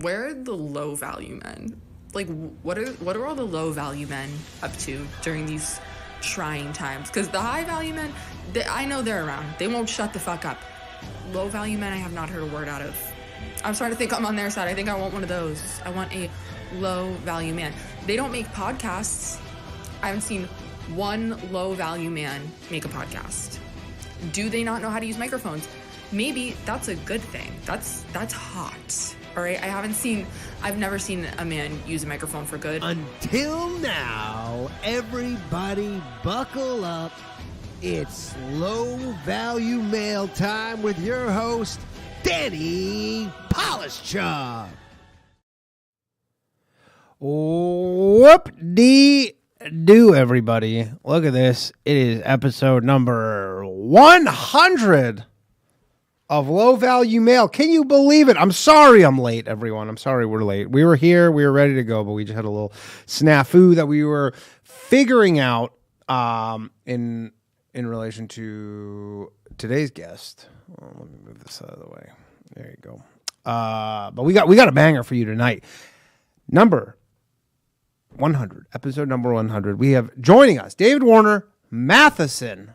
Where are the low value men? Like, what are all the low value men up to during these trying times? Because the high value men, I know they're around. They won't shut the fuck up. Low value men, I have not heard a word out of. I'm starting to think I'm on their side. I think I want one of those. I want a low value man. They don't make podcasts. I haven't seen one low value man make a podcast. Do they not know how to use microphones? Maybe that's a good thing. That's hot. All right, I've never seen a man use a microphone for good. Until now, everybody buckle up. It's low value mail time with your host, Danny Polishchuk. Whoop-dee-doo, everybody. Look at this. It is episode number 100 of Low Value Mail. Can you believe it? I'm sorry I'm late, everyone. I'm sorry we're late. We were here. We were ready to go, but we just had a little snafu that we were figuring out in relation to today's guest. Well, let me move this out of the way. There you go. But we got a banger for you tonight. Number 100, episode number 100. We have joining us David Warner Mathisen.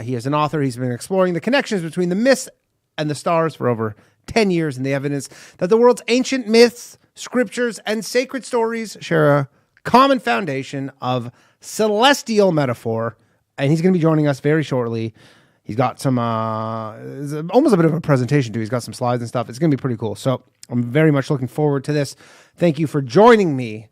He is an author. He's been exploring the connections between the myths and the stars for over 10 years, and the evidence that the world's ancient myths, scriptures, and sacred stories share a common foundation of celestial metaphor. And he's going to be joining us very shortly. He's got some, almost a bit of a presentation too. He's got some slides and stuff. It's going to be pretty cool. So I'm very much looking forward to this. Thank you for joining me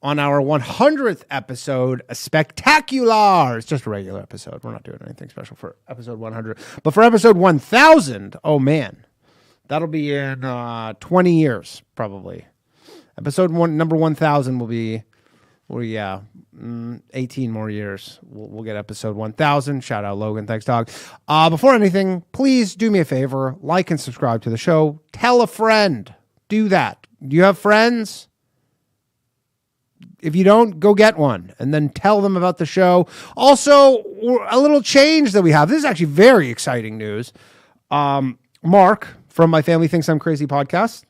on our 100th episode, a spectacular. It's just a regular episode. We're not doing anything special for episode 100. But for episode 1000, oh man, that'll be in 20 years, probably. Number 1000 will be, 18 more years. We'll get episode 1000. Shout out Logan. Thanks, dog. Before anything, please do me a favor. Like and subscribe to the show. Tell a friend. Do that. Do you have friends? If you don't, go get one and then tell them about the show. Also, a little change that we have. This is actually very exciting news. Mark from My Family Thinks I'm Crazy podcast,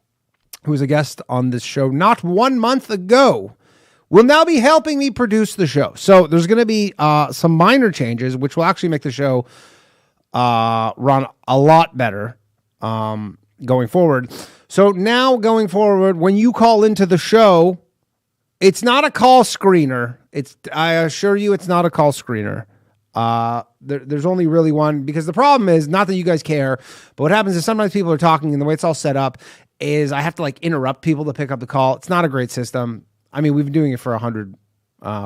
who was a guest on this show not 1 month ago, will now be helping me produce the show. So there's going to be some minor changes, which will actually make the show run a lot better going forward. So now going forward, when you call into the show, it's not a call screener. I assure you it's not a call screener. There's only really one, because the problem is, not that you guys care, but what happens is sometimes people are talking, and the way it's all set up is I have to interrupt people to pick up the call. It's not a great system. I mean, we've been doing it for 100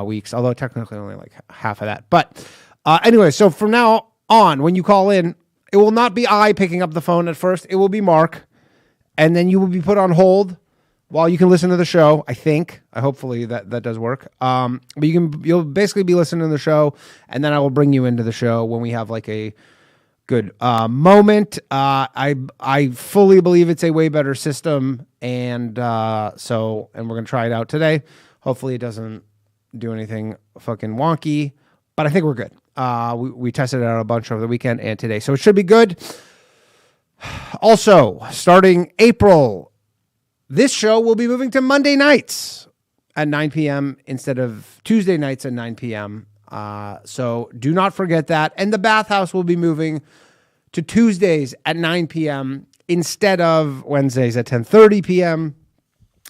weeks, although technically only half of that. But anyway, so from now on, when you call in, it will not be I picking up the phone at first. It will be Mark, and then you will be put on hold while you can listen to the show. Hopefully that does work. But you'll basically be listening to the show, and then I will bring you into the show when we have a good moment. I fully believe it's a way better system, and we're gonna try it out today. Hopefully it doesn't do anything fucking wonky, but I think we're good. We tested it out a bunch over the weekend and today, so it should be good. Also, starting April, this show will be moving to Monday nights at 9 p.m. instead of Tuesday nights at 9 p.m. So do not forget that. And the Bathhouse will be moving to Tuesdays at 9 p.m. instead of Wednesdays at 10:30 p.m.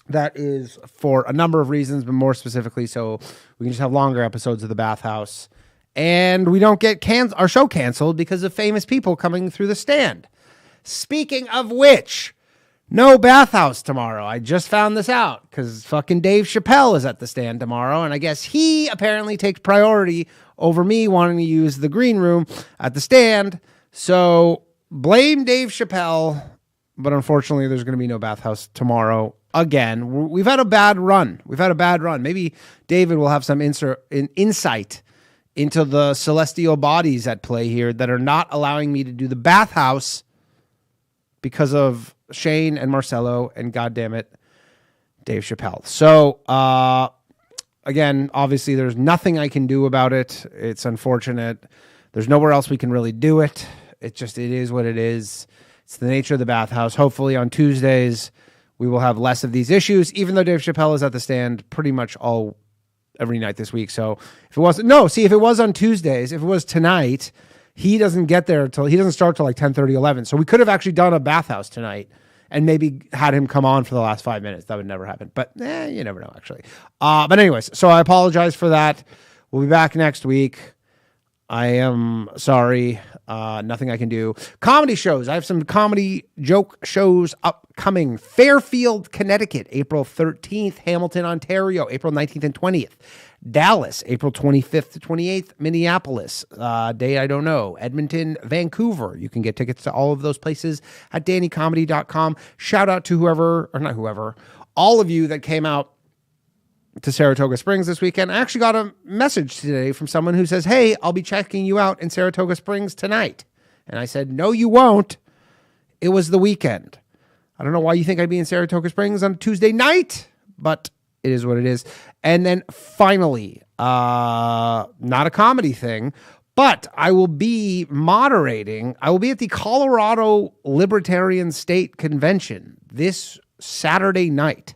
That is for a number of reasons, but more specifically so we can just have longer episodes of the Bathhouse. And we don't get our show canceled because of famous people coming through the stand. Speaking of which, no Bathhouse tomorrow. I just found this out because fucking Dave Chappelle is at the stand tomorrow, and I guess he apparently takes priority over me wanting to use the green room at the stand. So blame Dave Chappelle, but unfortunately there's going to be no Bathhouse tomorrow again. We've had a bad run. Maybe David will have some insight into the celestial bodies at play here that are not allowing me to do the Bathhouse because of Shane and Marcelo and goddammit Dave Chappelle. So again, obviously there's nothing I can do about it. It's unfortunate. There's nowhere else we can really do it. It is what it is. It's the nature of the Bathhouse. Hopefully on Tuesdays we will have less of these issues, even though Dave Chappelle is at the stand pretty much every night this week. So if it was on Tuesdays, if it was tonight, he doesn't start till like 10:30, 11. So we could have actually done a bathhouse tonight and maybe had him come on for the last 5 minutes. That would never happen, but you never know actually. But anyways, so I apologize for that. We'll be back next week. I am sorry. Nothing I can do. Comedy shows. I have some comedy joke shows upcoming. Fairfield, Connecticut, April 13th. Hamilton, Ontario, April 19th and 20th. Dallas, April 25th to 28th. Minneapolis, day I don't know. Edmonton, Vancouver. You can get tickets to all of those places at DannyComedy.com. Shout out to all of you that came out to Saratoga Springs this weekend. I actually got a message today from someone who says, hey, I'll be checking you out in Saratoga Springs tonight. And I said, no, you won't. It was the weekend. I don't know why you think I'd be in Saratoga Springs on Tuesday night, but it is what it is. And then finally, not a comedy thing, but I will be moderating. I will be at the Colorado Libertarian State Convention this Saturday night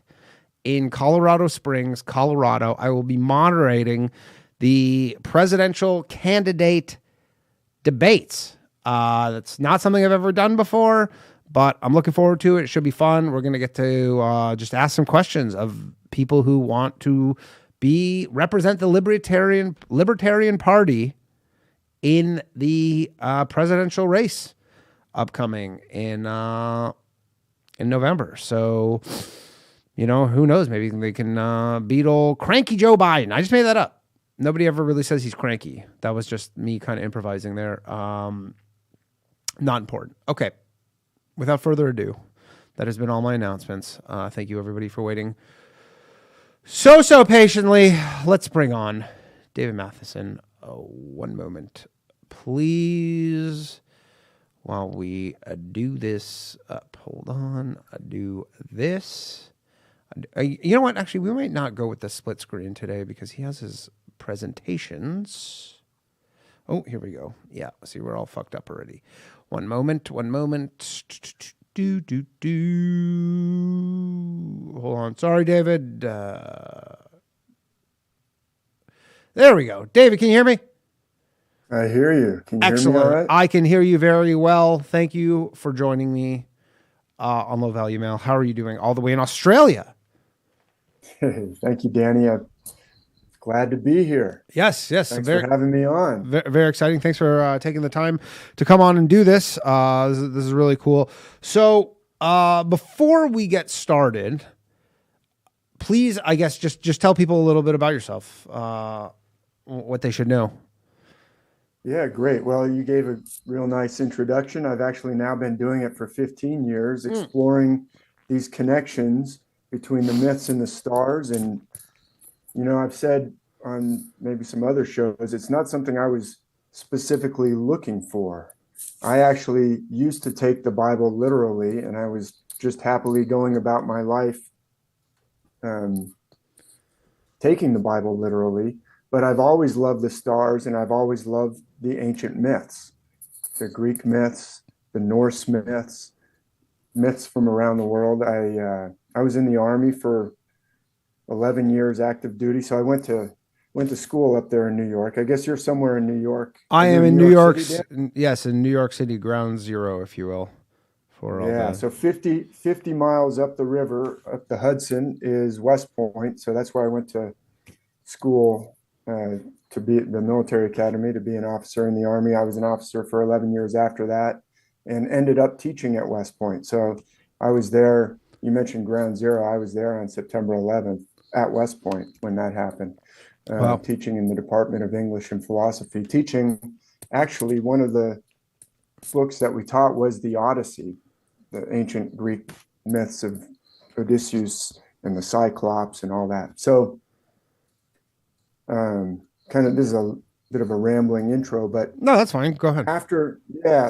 in Colorado Springs, Colorado. I will be moderating the presidential candidate debates. That's not something I've ever done before, but I'm looking forward to it. It should be fun. We're going to get to just ask some questions of people who want to represent the Libertarian Party in the presidential race upcoming in November. So, who knows? Maybe they can beat old cranky Joe Biden. I just made that up. Nobody ever really says he's cranky. That was just me kind of improvising there. Not important. Okay. Without further ado, that has been all my announcements. Thank you, everybody, for waiting so patiently. Let's bring on David Mathisen. One moment, please. While we do this up. Hold on. I do this. You know what? Actually, we might not go with the split screen today because he has his presentations. Oh, here we go. Yeah, see, we're all fucked up already. One moment. Do. Hold on. Sorry, David. There we go. David, can you hear me? I hear you. Can you Excellent. hear me all right? I can hear you very well. Thank you for joining me on Low Value Mail. How are you doing all the way in Australia? Thank you, Danny. I'm glad to be here. Yes. Thanks for having me on. Very exciting. Thanks for taking the time to come on and do this. This is really cool. So before we get started, please, I guess, just tell people a little bit about yourself, what they should know. Yeah, great. Well, you gave a real nice introduction. I've actually now been doing it for 15 years, exploring these connections between the myths and the stars. And, I've said on maybe some other shows, it's not something I was specifically looking for. I actually used to take the Bible literally, and I was just happily going about my life taking the Bible literally. But I've always loved the stars, and I've always loved the ancient myths, the Greek myths, the Norse myths from around the world. I was in the Army for 11 years active duty, so I went to school up there in New York. I guess you're somewhere in New York. I am in New York. City, yes, in New York City, ground zero, if you will. So 50 miles up the river, up the Hudson, is West Point. So that's where I went to school. To be at the military academy, to be an officer in the Army. I was an officer for 11 years after that and ended up teaching at West Point. So I was there. You mentioned ground zero. I was there on September 11th at West Point when that happened. Wow. Teaching in the Department of English and Philosophy. Teaching, actually, one of the books that we taught was the Odyssey, the ancient Greek myths of Odysseus and the Cyclops and all that. So this is a bit of a rambling intro, but no, that's fine. Go ahead.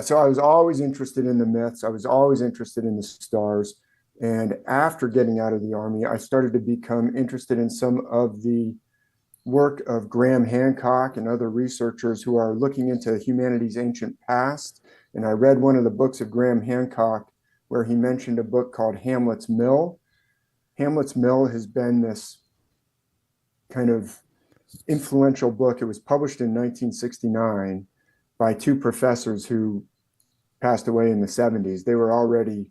So I was always interested in the myths. I was always interested in the stars. And after getting out of the Army, I started to become interested in some of the work of Graham Hancock and other researchers who are looking into humanity's ancient past. And I read one of the books of Graham Hancock where he mentioned a book called Hamlet's Mill. Hamlet's Mill has been this kind of influential book. It was published in 1969 by two professors who passed away in the 70s. They were already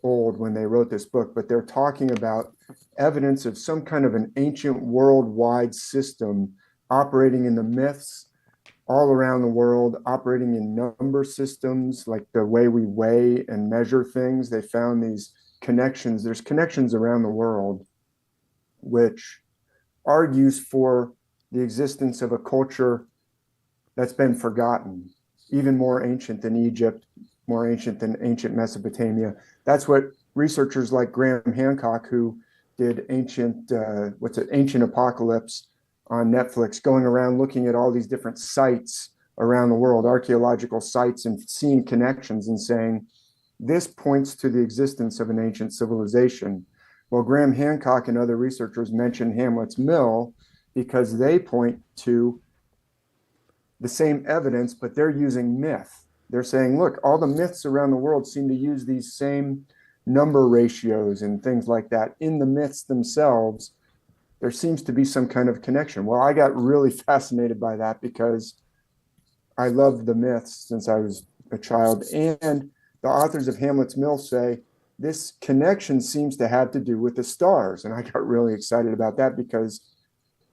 old when they wrote this book, but they're talking about evidence of some kind of an ancient worldwide system operating in the myths all around the world, operating in number systems, like the way we weigh and measure things. They found these connections. There's connections around the world, which argues for the existence of a culture that's been forgotten, even more ancient than Egypt, more ancient than ancient Mesopotamia. That's what researchers like Graham Hancock, who did Ancient Apocalypse on Netflix, going around looking at all these different sites around the world, archaeological sites, and seeing connections and saying, this points to the existence of an ancient civilization. Well, Graham Hancock and other researchers mention Hamlet's Mill because they point to the same evidence, but they're using myth. They're saying, look, all the myths around the world seem to use these same number ratios and things like that. In the myths themselves, there seems to be some kind of connection. Well, I got really fascinated by that because I loved the myths since I was a child. And the authors of Hamlet's Mill say this connection seems to have to do with the stars. And I got really excited about that because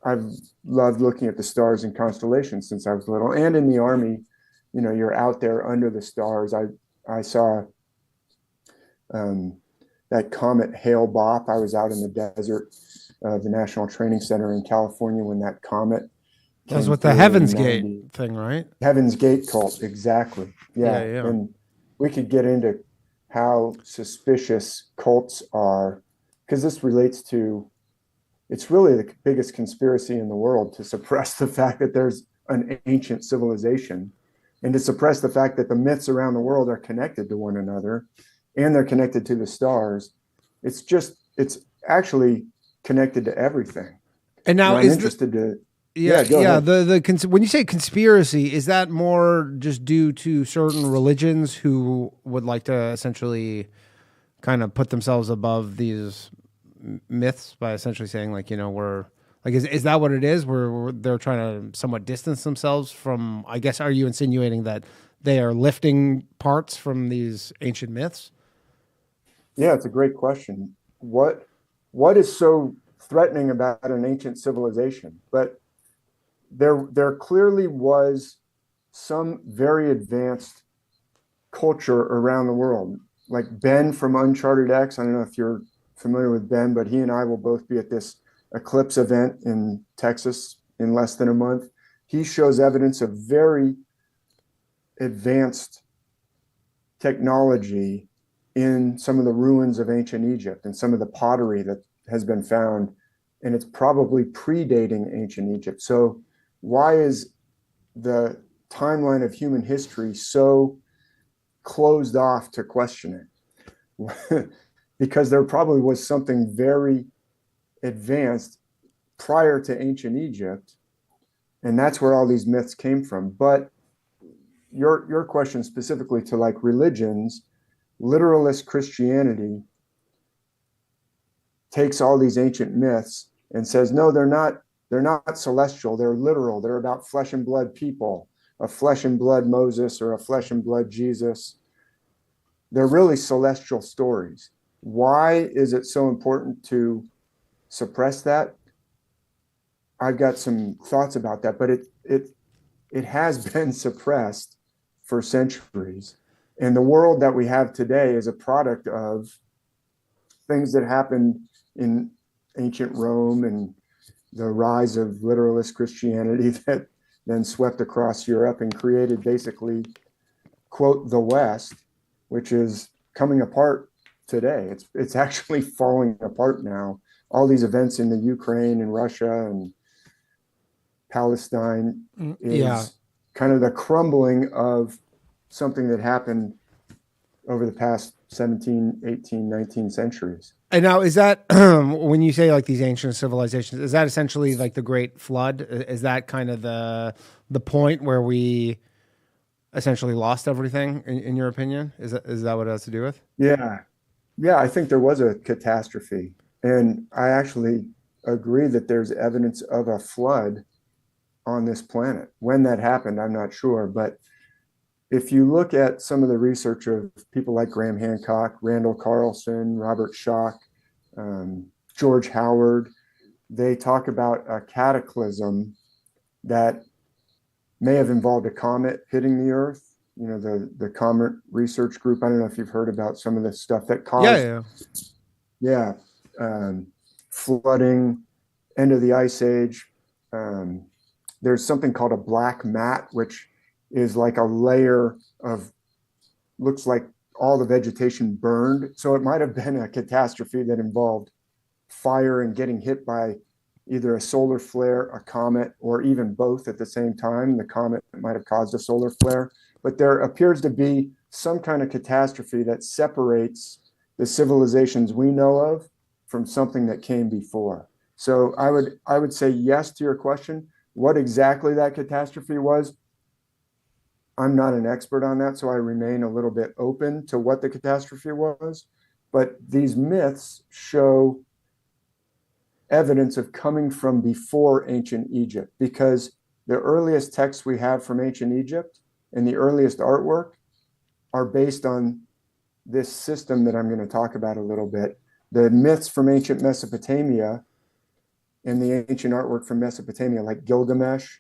I've loved looking at the stars and constellations since I was little. And in the Army, you're out there under the stars. I saw that comet Hale-Bopp. I was out in the desert of the National Training Center in California when that comet. That was with the Heaven's Gate thing, right? Heaven's Gate cult, exactly. Yeah. And we could get into how suspicious cults are, because this relates to, it's really the biggest conspiracy in the world to suppress the fact that there's an ancient civilization and to suppress the fact that the myths around the world are connected to one another and they're connected to the stars. It's actually connected to everything. And now I'm interested to when you say conspiracy, is that more just due to certain religions who would like to essentially kind of put themselves above these myths by essentially saying, like, we're like, is that what it is? Where they're trying to somewhat distance themselves from, I guess, are you insinuating that they are lifting parts from these ancient myths? Yeah, it's a great question. What is so threatening about an ancient civilization? But there clearly was some very advanced culture around the world. Like Ben from Uncharted X, I don't know if you're familiar with Ben, but he and I will both be at this Eclipse event in Texas in less than a month. He shows evidence of very advanced technology in some of the ruins of ancient Egypt and some of the pottery that has been found, and it's probably predating ancient Egypt. So why is the timeline of human history so closed off to question it? Because there probably was something very advanced prior to ancient Egypt, and that's where all these myths came from. But your question specifically to like religions, literalist Christianity takes all these ancient myths and says, no, they're not celestial, they're literal, they're about flesh and blood people, a flesh and blood Moses or a flesh and blood Jesus. They're really celestial stories. Why is it so important to suppress that? I've got some thoughts about that, but it has been suppressed for centuries. And the world that we have today is a product of things that happened in ancient Rome and the rise of literalist Christianity that then swept across Europe and created basically, quote, the West, which is coming apart today. It's actually falling apart now. All these events in the Ukraine and Russia and Palestine is kind of the crumbling of something that happened over the past 17, 18, 19 centuries. And now, is that, when you say like these ancient civilizations, is that essentially like the Great Flood? Is that kind of the point where we essentially lost everything, in your opinion? Is that what it has to do with? Yeah. I think there was a catastrophe. And I actually agree that there's evidence of a flood on this planet. When that happened, I'm not sure. But if you look at some of the research of people like Graham Hancock, Randall Carlson, Robert Schoch, George Howard, they talk about a cataclysm that may have involved a comet hitting the Earth. You know, the Comet Research Group. I don't know if you've heard about some of the stuff that caused, flooding, end of the Ice Age. There's something called a black mat, which is like a layer of, looks like all the vegetation burned. So it might have been a catastrophe that involved fire and getting hit by either a solar flare, a comet, or even both at the same time. The comet might have caused a solar flare, but there appears to be some kind of catastrophe that separates the civilizations we know of from something that came before. So I would say yes to your question. What exactly that catastrophe was, I'm not an expert on that, so I remain a little bit open to what the catastrophe was. But these myths show evidence of coming from before ancient Egypt, because the earliest texts we have from ancient Egypt and the earliest artwork are based on this system that I'm going to talk about a little bit. The myths from ancient Mesopotamia and the ancient artwork from Mesopotamia, like Gilgamesh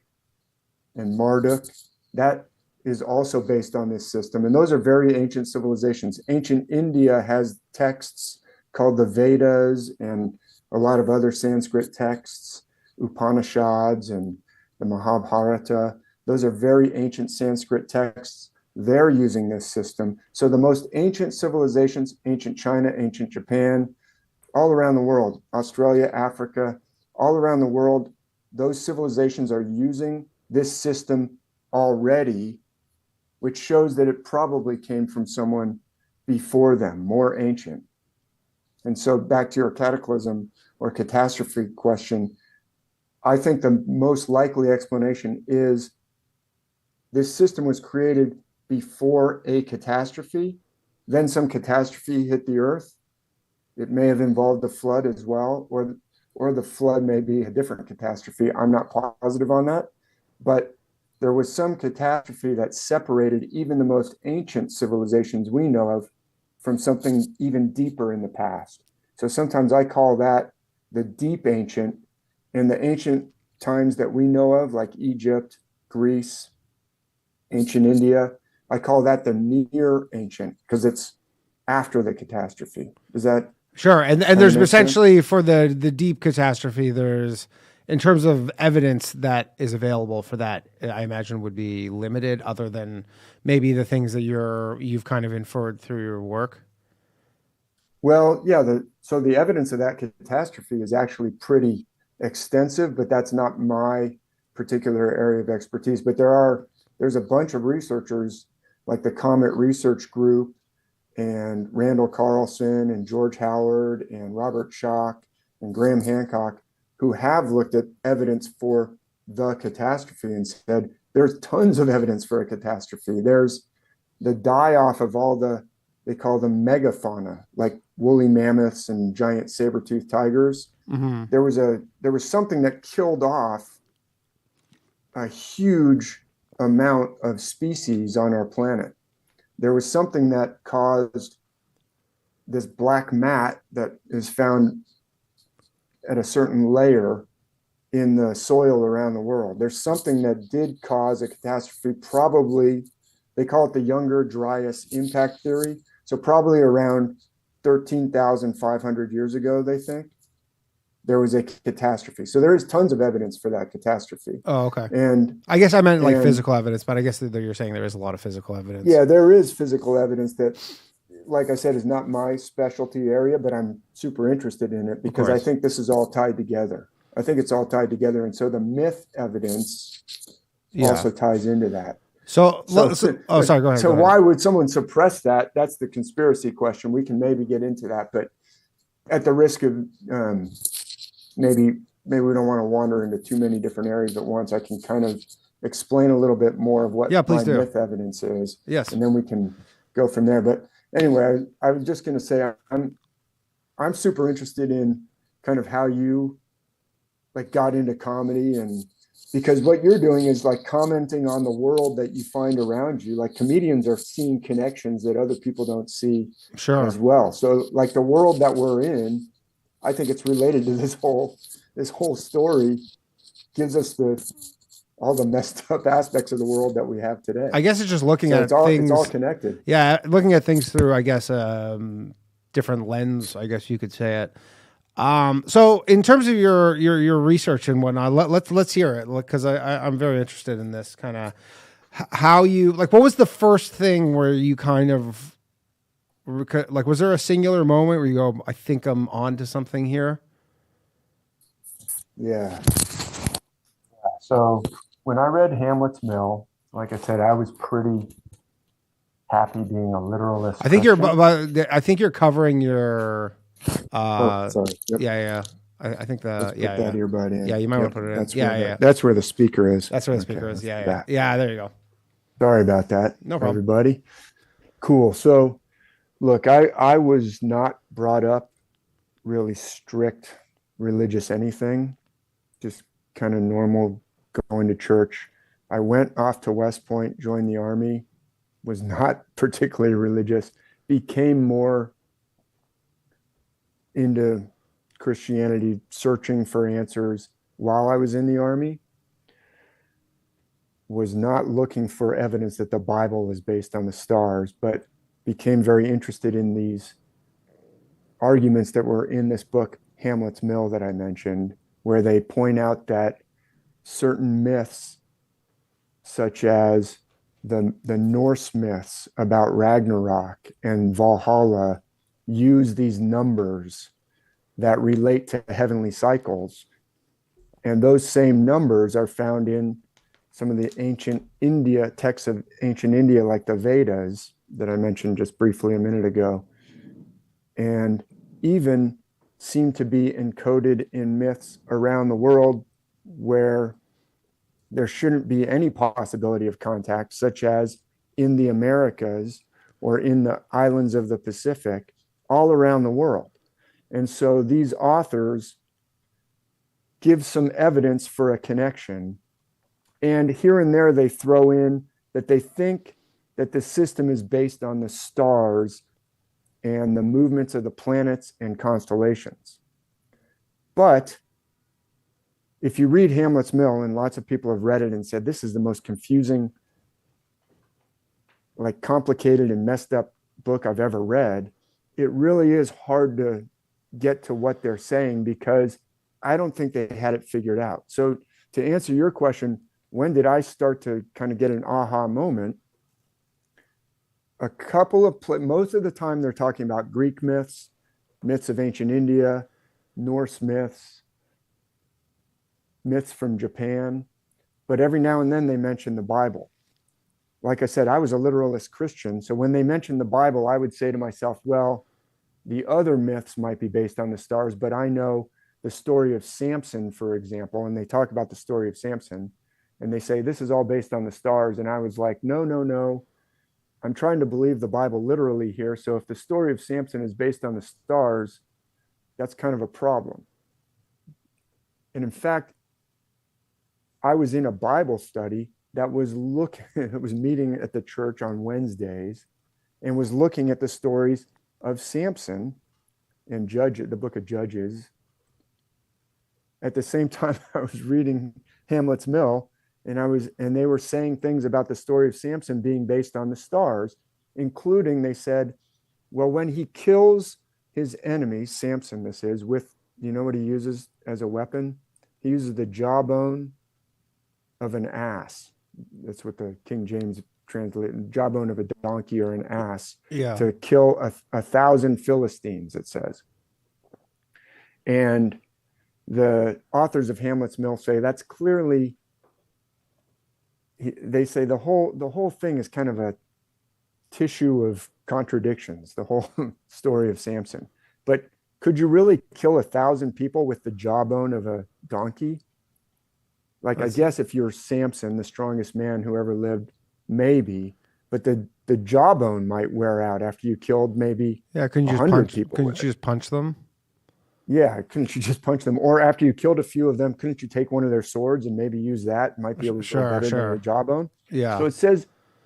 and Marduk, that is also based on this system. And those are very ancient civilizations. Ancient India has texts called the Vedas and a lot of other Sanskrit texts, Upanishads and the Mahabharata. Those are very ancient Sanskrit texts. They're using this system. So the most ancient civilizations, ancient China, ancient Japan, all around the world, Australia, Africa, all around the world, those civilizations are using this system already, which shows that it probably came from someone before them, more ancient. And so back to your cataclysm or catastrophe question, I think the most likely explanation is this system was created before a catastrophe, then some catastrophe hit the Earth. It may have involved the flood as well, or the flood may be a different catastrophe. I'm not positive on that, but there was some catastrophe that separated even the most ancient civilizations we know of from something even deeper in the past. So sometimes I call that the deep ancient, and the ancient times that we know of, like Egypt, Greece, ancient India, I call that the near ancient because it's after the catastrophe. Is that sure? And there's essentially sense? For the deep catastrophe, there's, in terms of evidence that is available for that, I imagine would be limited, other than maybe the things that you've kind of inferred through your work. Well, yeah. So the evidence of that catastrophe is actually pretty extensive, but that's not my particular area of expertise. But there's a bunch of researchers like the Comet Research Group and Randall Carlson and George Howard and Robert Schoch and Graham Hancock, who have looked at evidence for the catastrophe and said there's tons of evidence for a catastrophe. There's the die-off of all they call them megafauna, like woolly mammoths and giant saber-toothed tigers. Mm-hmm. There was something that killed off a huge amount of species on our planet. There was something that caused this black mat that is found at a certain layer in the soil around the world. There's something that did cause a catastrophe. Probably, they call it the Younger Dryas impact theory. So probably around 13,500 years ago, they think, there was a catastrophe. So there is tons of evidence for that catastrophe. Oh, okay. And I guess I meant like physical evidence, but I guess that you're saying there is a lot of physical evidence. Yeah, there is physical evidence that, like I said, is not my specialty area, but I'm super interested in it because I think this is all tied together. I think it's all tied together. And so the myth evidence also ties into that. So sorry, go ahead. So why would someone suppress that? That's the conspiracy question. We can maybe get into that, but at the risk of maybe we don't want to wander into too many different areas at once, I can kind of explain a little bit more of what my myth evidence is. Yes. And then we can go from there. But anyway, I was just going to say I'm super interested in kind of how you like got into comedy, and because what you're doing is like commenting on the world that you find around you. Like comedians are seeing connections that other people don't see as well. So like the world that we're in, I think it's related to this whole story, gives us all the messed up aspects of the world that we have today. I guess it's just looking at things. It's all connected. Yeah, looking at things through, I guess, different lens, I guess you could say it. So in terms of your research and whatnot, let's hear it, because I'm very interested in this kind of how you like. What was the first thing where you kind of like? Was there a singular moment where you go, "I think I'm onto something here"? Yeah. So when I read Hamlet's Mill, like I said, I was pretty happy being a literalist. I think you're covering your. Sorry. Yep. Yeah. I think Put that earbud in. Yeah, you might want to put it in. That's where the speaker is. That's where the speaker is. Yeah. There you go. Sorry about that. No problem. Everybody. Cool. So, look, I was not brought up really strict religious anything, just kind of normal going to church. I went off to West Point, joined the Army, was not particularly religious, became more into Christianity, searching for answers while I was in the Army, was not looking for evidence that the Bible is based on the stars, but became very interested in these arguments that were in this book, Hamlet's Mill, that I mentioned, where they point out that certain myths, such as the Norse myths about Ragnarok and Valhalla, use these numbers that relate to heavenly cycles. And those same numbers are found in some of the ancient India texts of ancient India, like the Vedas that I mentioned just briefly a minute ago, and even seem to be encoded in myths around the world where there shouldn't be any possibility of contact, such as in the Americas or in the islands of the Pacific, all around the world. And so these authors give some evidence for a connection. And here and there, they throw in that they think that the system is based on the stars and the movements of the planets and constellations. But if you read Hamlet's Mill, and lots of people have read it and said, this is the most confusing, like complicated and messed up book I've ever read, it really is hard to get to what they're saying, because I don't think they had it figured out. So to answer your question, when did I start to kind of get an aha moment? Most of the time they're talking about Greek myths, myths of ancient India, Norse myths, myths from Japan, but every now and then they mention the Bible. Like I said, I was a literalist Christian, so when they mentioned the Bible, I would say to myself, well, the other myths might be based on the stars, but I know the story of Samson, for example, and they talk about the story of Samson, and they say, this is all based on the stars. And I was like, no. I'm trying to believe the Bible literally here. So if the story of Samson is based on the stars, that's kind of a problem. And in fact, I was in a Bible study that was meeting at the church on Wednesdays and was looking at the stories of Samson and the book of Judges. At the same time, I was reading Hamlet's Mill, and they were saying things about the story of Samson being based on the stars, including, they said, well, when he kills his enemy, Samson this is, with, you know what he uses as a weapon? He uses the jawbone of an ass. That's what the King James translated, jawbone of a donkey or an ass, to kill 1,000 Philistines, it says. And the authors of Hamlet's Mill say that's clearly, they say the whole thing is kind of a tissue of contradictions, the whole story of Samson. But could you really kill 1,000 people with the jawbone of a donkey? Like, I guess if you're Samson, the strongest man who ever lived, maybe, but the jawbone might wear out after you killed maybe 100 people. Couldn't you just punch them? Yeah, couldn't you just punch them? Or after you killed a few of them, couldn't you take one of their swords and maybe use that? It might be a little Sure, better than the sure. jawbone. Yeah. So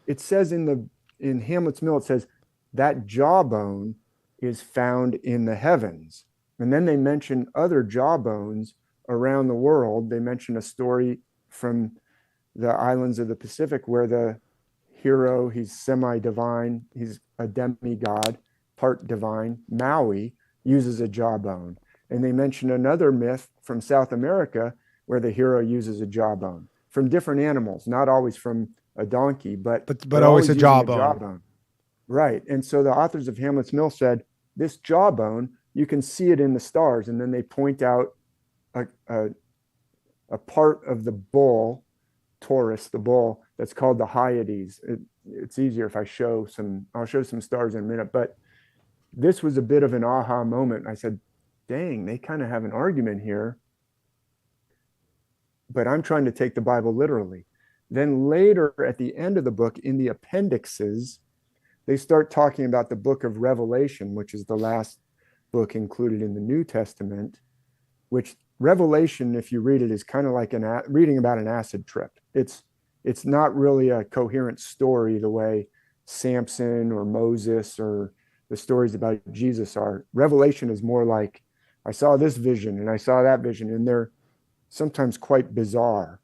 it says in Hamlet's Mill, it says that jawbone is found in the heavens. And then they mention other jawbones around the world. They mention a story from the islands of the Pacific where the hero, he's semi-divine, he's a demigod, part divine, Maui, uses a jawbone. And they mention another myth from South America where the hero uses a jawbone from different animals, not always from a donkey, but always a using jawbone. Right. And so the authors of Hamlet's Mill said, this jawbone, you can see it in the stars. And then they point out a part of the bull, Taurus, the bull, that's called the Hyades. It's easier if I'll show some stars in a minute, but this was a bit of an aha moment. I said, dang, they kind of have an argument here, but I'm trying to take the Bible literally. Then later at the end of the book, in the appendixes, they start talking about the book of Revelation, which is the last book included in the New Testament, which Revelation, if you read it, is kind of like reading about an acid trip. It's not really a coherent story the way Samson or Moses or the stories about Jesus are. Revelation is more like, I saw this vision and I saw that vision, and they're sometimes quite bizarre.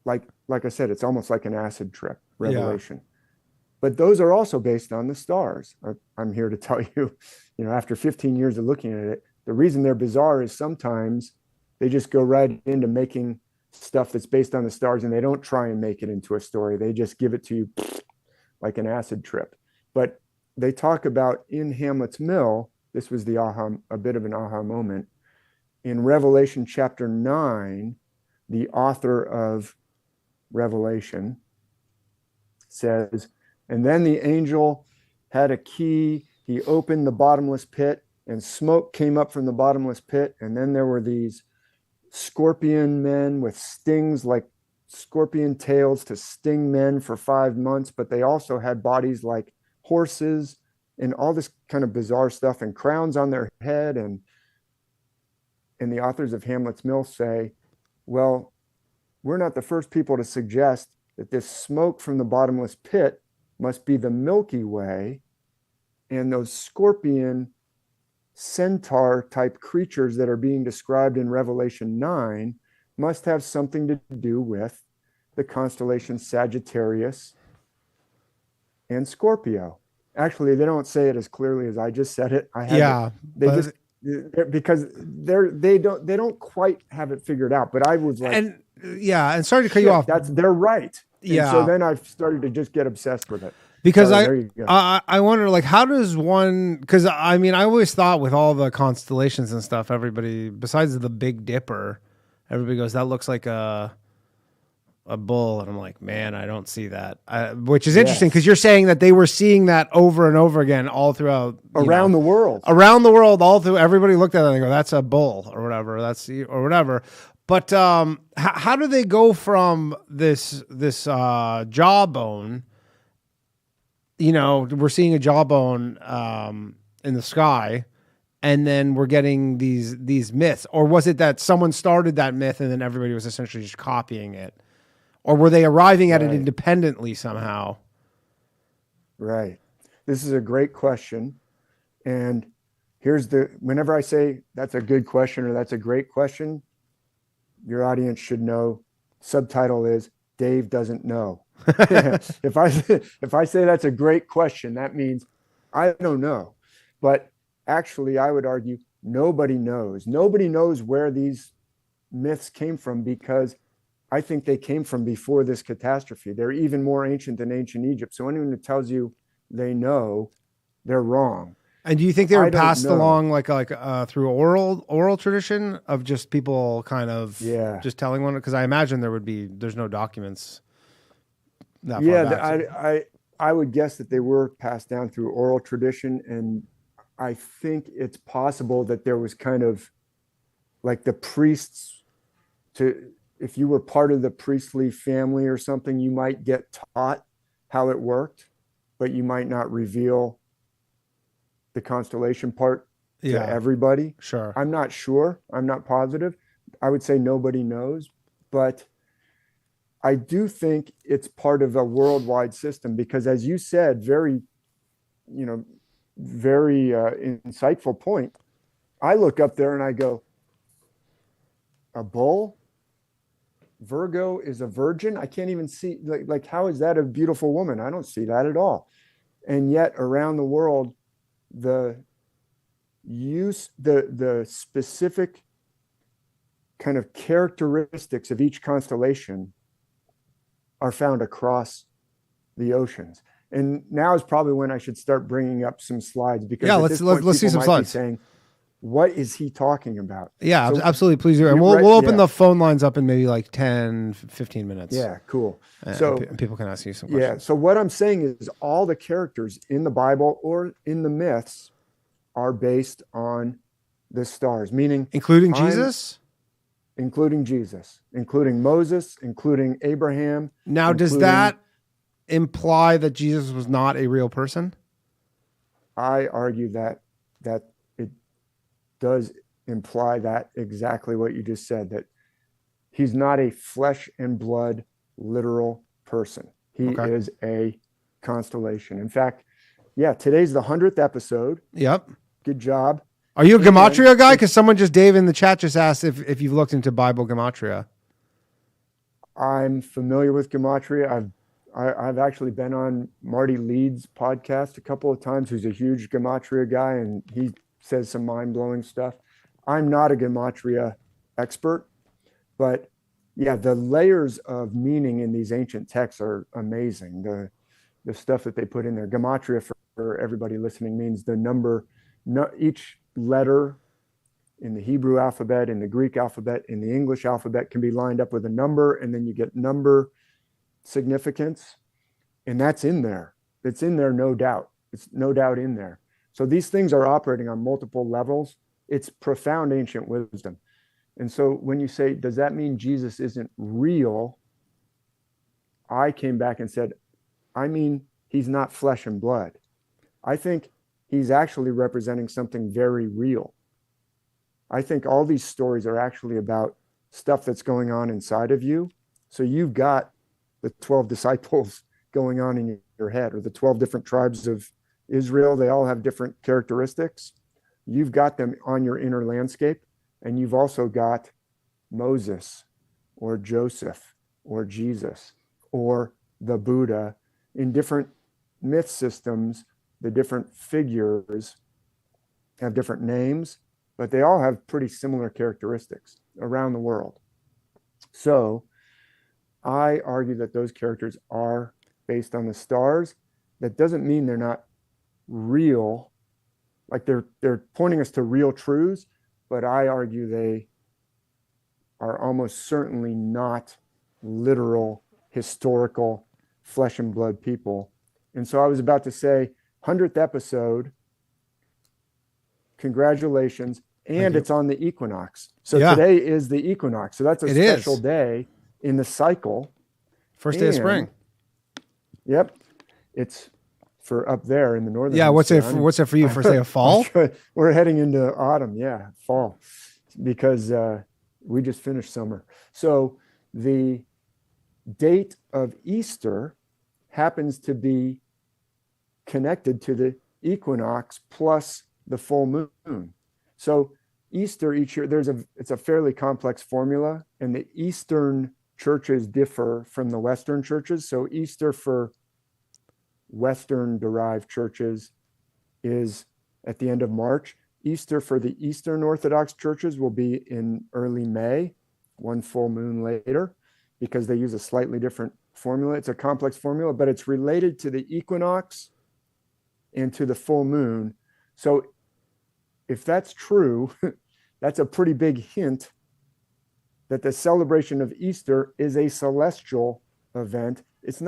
Like I said, it's almost like an acid trip, Revelation. Yeah. But those are also based on the stars. I'm here to tell you, after 15 years of looking at it, the reason they're bizarre is sometimes they just go right into making stuff that's based on the stars, and they don't try and make it into a story. They just give it to you like an acid trip. But they talk about in Hamlet's Mill, this was a bit of an aha moment. In Revelation chapter 9, the author of Revelation says, and then the angel had a key. He opened the bottomless pit, and smoke came up from the bottomless pit. And then there were these scorpion men with stings like scorpion tails to sting men for 5 months, but they also had bodies like horses and all this kind of bizarre stuff and crowns on their head. And the authors of Hamlet's Mill say, well, we're not the first people to suggest that this smoke from the bottomless pit must be the Milky Way, and those scorpion centaur type creatures that are being described in Revelation 9 must have something to do with the constellation Sagittarius and Scorpio. Actually, they don't say it as clearly as I just said it. Because they don't quite have it figured out. But I was like, and sorry to cut you off. They're right. Yeah. And so then I've started to just get obsessed with it. Because I wonder, like, how does one, because I mean, I always thought with all the constellations and stuff, everybody, besides the Big Dipper, everybody goes, that looks like a bull. And I'm like, man, I don't see that. Which is interesting, because you're saying that they were seeing that over and over again all throughout. Around the world. Around the world, all through, everybody looked at it and they go, that's a bull or whatever. Or whatever. But how do they go from this jawbone? We're seeing a jawbone in the sky, and then we're getting these myths. Or was it that someone started that myth and then everybody was essentially just copying it? Or were they arriving at it independently somehow? Right. This is a great question. And whenever I say that's a good question or that's a great question, your audience should know, subtitle is Dave doesn't know. If I say that's a great question, that means I don't know. But actually, I would argue nobody knows. Nobody knows where these myths came from, because I think they came from before this catastrophe. They're even more ancient than ancient Egypt. So anyone who tells you they know, they're wrong. And do you think they were passed along like through oral tradition of just people kind of just telling one? Because I imagine there's no documents. I would guess that they were passed down through oral tradition, and I think it's possible that there was kind of like the priests if you were part of the priestly family or something, you might get taught how it worked, but you might not reveal the constellation part to everybody. Sure. I'm not sure. I'm not positive. I would say nobody knows, but I do think it's part of a worldwide system because, as you said, very insightful point. I look up there and I go, a bull? Virgo is a virgin? I can't even see, like how is that a beautiful woman? I don't see that at all. And yet around the world, the specific kind of characteristics of each constellation are found across the oceans. And now is probably when I should start bringing up some slides because let's see some slides. Saying, what is he talking about? Yeah, so absolutely. Please do. And we'll open the phone lines up in maybe like 10, 15 minutes. Yeah, cool. And people can ask you some questions. Yeah. So what I'm saying is all the characters in the Bible or in the myths are based on the stars, meaning including Jesus, including Moses, including Abraham. Now, does that imply that Jesus was not a real person? I argue that it does imply that exactly what you just said, that he's not a flesh and blood literal person. He is a constellation. In fact, today's the 100th episode. Yep. Good job. Are you a gematria guy? Because someone Dave in the chat just asked if you've looked into Bible gematria. I'm familiar with gematria. I've actually been on Marty Leeds' podcast a couple of times, who's a huge gematria guy, and he says some mind-blowing stuff. I'm not a gematria expert, but the layers of meaning in these ancient texts are amazing. The stuff that they put in there. Gematria, for everybody listening, means the number, each letter in the Hebrew alphabet, in the Greek alphabet, in the English alphabet can be lined up with a number, and then you get number significance, and that's in there. It's in there, no doubt. It's no doubt in there. So these things are operating on multiple levels. It's profound ancient wisdom. And so when you say, does that mean Jesus isn't real? I came back and said, I mean, he's not flesh and blood. I think he's actually representing something very real. I think all these stories are actually about stuff that's going on inside of you. So you've got the 12 disciples going on in your head, or the 12 different tribes of Israel. They all have different characteristics. You've got them on your inner landscape, and you've also got Moses or Joseph or Jesus or the Buddha. In different myth systems, the different figures have different names, but they all have pretty similar characteristics around the world. So I argue that those characters are based on the stars. That doesn't mean they're not real, like they're pointing us to real truths, but I argue they are almost certainly not literal, historical, flesh and blood people. And so I was about to say, 100th episode, congratulations, and it's on the equinox. So today is the equinox. So that's a special day in the cycle. First day of spring. Yep. It's for up there in the northern. Yeah. What's it for you? First day of fall? We're heading into autumn. Yeah. Fall, because we just finished summer. So the date of Easter happens to be connected to the equinox plus the full moon. So Easter each year, it's a fairly complex formula, and the Eastern churches differ from the Western churches. So Easter for Western derived churches is at the end of March. Easter for the Eastern Orthodox churches will be in early May, one full moon later, because they use a slightly different formula. It's a complex formula, but it's related to the equinox and to the full moon. So if that's true, that's a pretty big hint that the celebration of Easter is a celestial event. It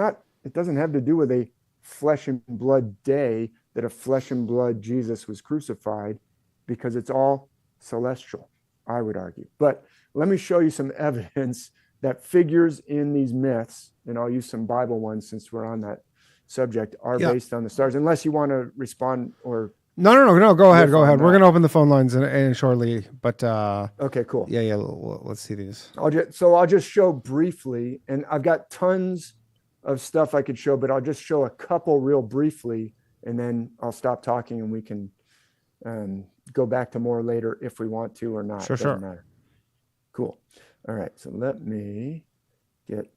doesn't have to do with a flesh and blood day that a flesh and blood Jesus was crucified, because it's all celestial, I would argue. But let me show you some evidence that figures in these myths, and I'll use some Bible ones since we're on that subject, are based on the stars, unless you want to respond or No. Go ahead. on We're that. going to open the phone lines in shortly, but Okay, cool. Yeah. Let's see these. I'll just show briefly, and I've got tons of stuff I could show, but I'll just show a couple real briefly, and then I'll stop talking, and we can go back to more later if we want to or not. Sure. Doesn't matter. Cool. All right. So let me get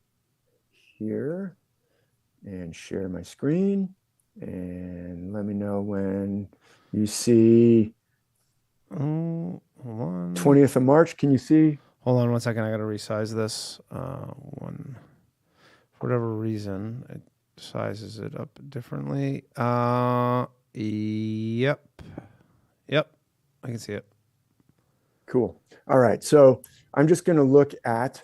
here and share my screen, and let me know when you see. Oh, hold on. 20th of March. Can you see? Hold on 1 second. I got to resize this. For whatever reason, it sizes it up differently. Yep. I can see it. Cool. All right. So I'm just going to look at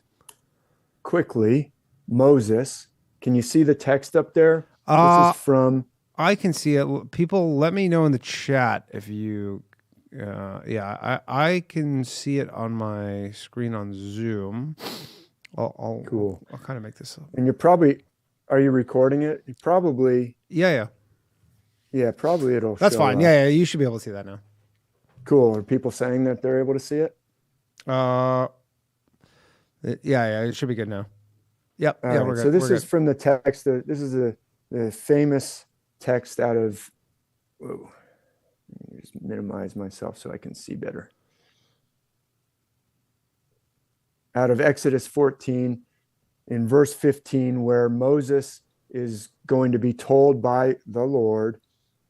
quickly Moses. Can you see the text up there? This is from. I can see it. People, let me know in the chat if you. I can see it on my screen on Zoom. Cool. I'll kind of make this up. And are you recording it? You probably. Yeah. Yeah, probably it'll. That's show fine. up. Yeah. You should be able to see that now. Cool. Are people saying that they're able to see it? Yeah. It should be good now. Yep. All Yeah. right. We're good. So this We're is good. from the text. This is the famous text out of. Whoa. Let me just minimize myself so I can see better. Out of Exodus 14, in verse 15, where Moses is going to be told by the Lord,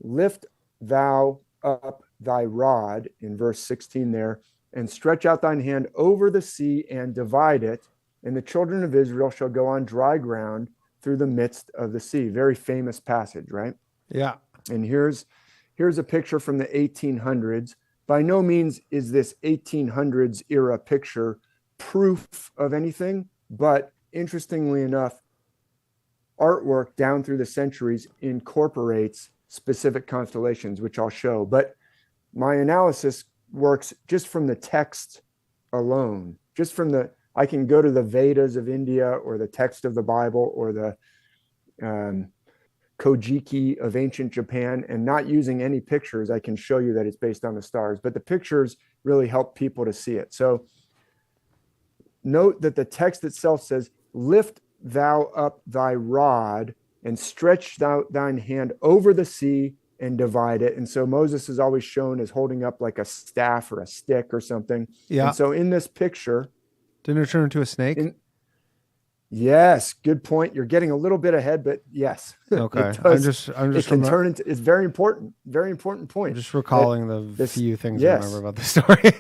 "Lift thou up thy rod," in verse 16 there, "and stretch out thine hand over the sea and divide it, and the children of Israel shall go on dry ground through the midst of the sea." Very famous passage, right? Yeah. And here's a picture from the 1800s. By no means is this 1800s era picture proof of anything, but interestingly enough, artwork down through the centuries incorporates specific constellations, which I'll show. But my analysis works just from the text alone. I can go to the Vedas of India or the text of the Bible or the Kojiki of ancient Japan, and not using any pictures, I can show you that it's based on the stars. But the pictures really help people to see it. So note that the text itself says, "Lift thou up thy rod and stretch thou thine hand over the sea and divide it." And so Moses is always shown as holding up like a staff or a stick or something. Yeah. And so in this picture, Didn't it turn into a snake? Yes, good point. You're getting a little bit ahead, but yes. Okay. It does. I'm just It can turn into. It's very important point. I'm just recalling the few things I yes. remember about the story.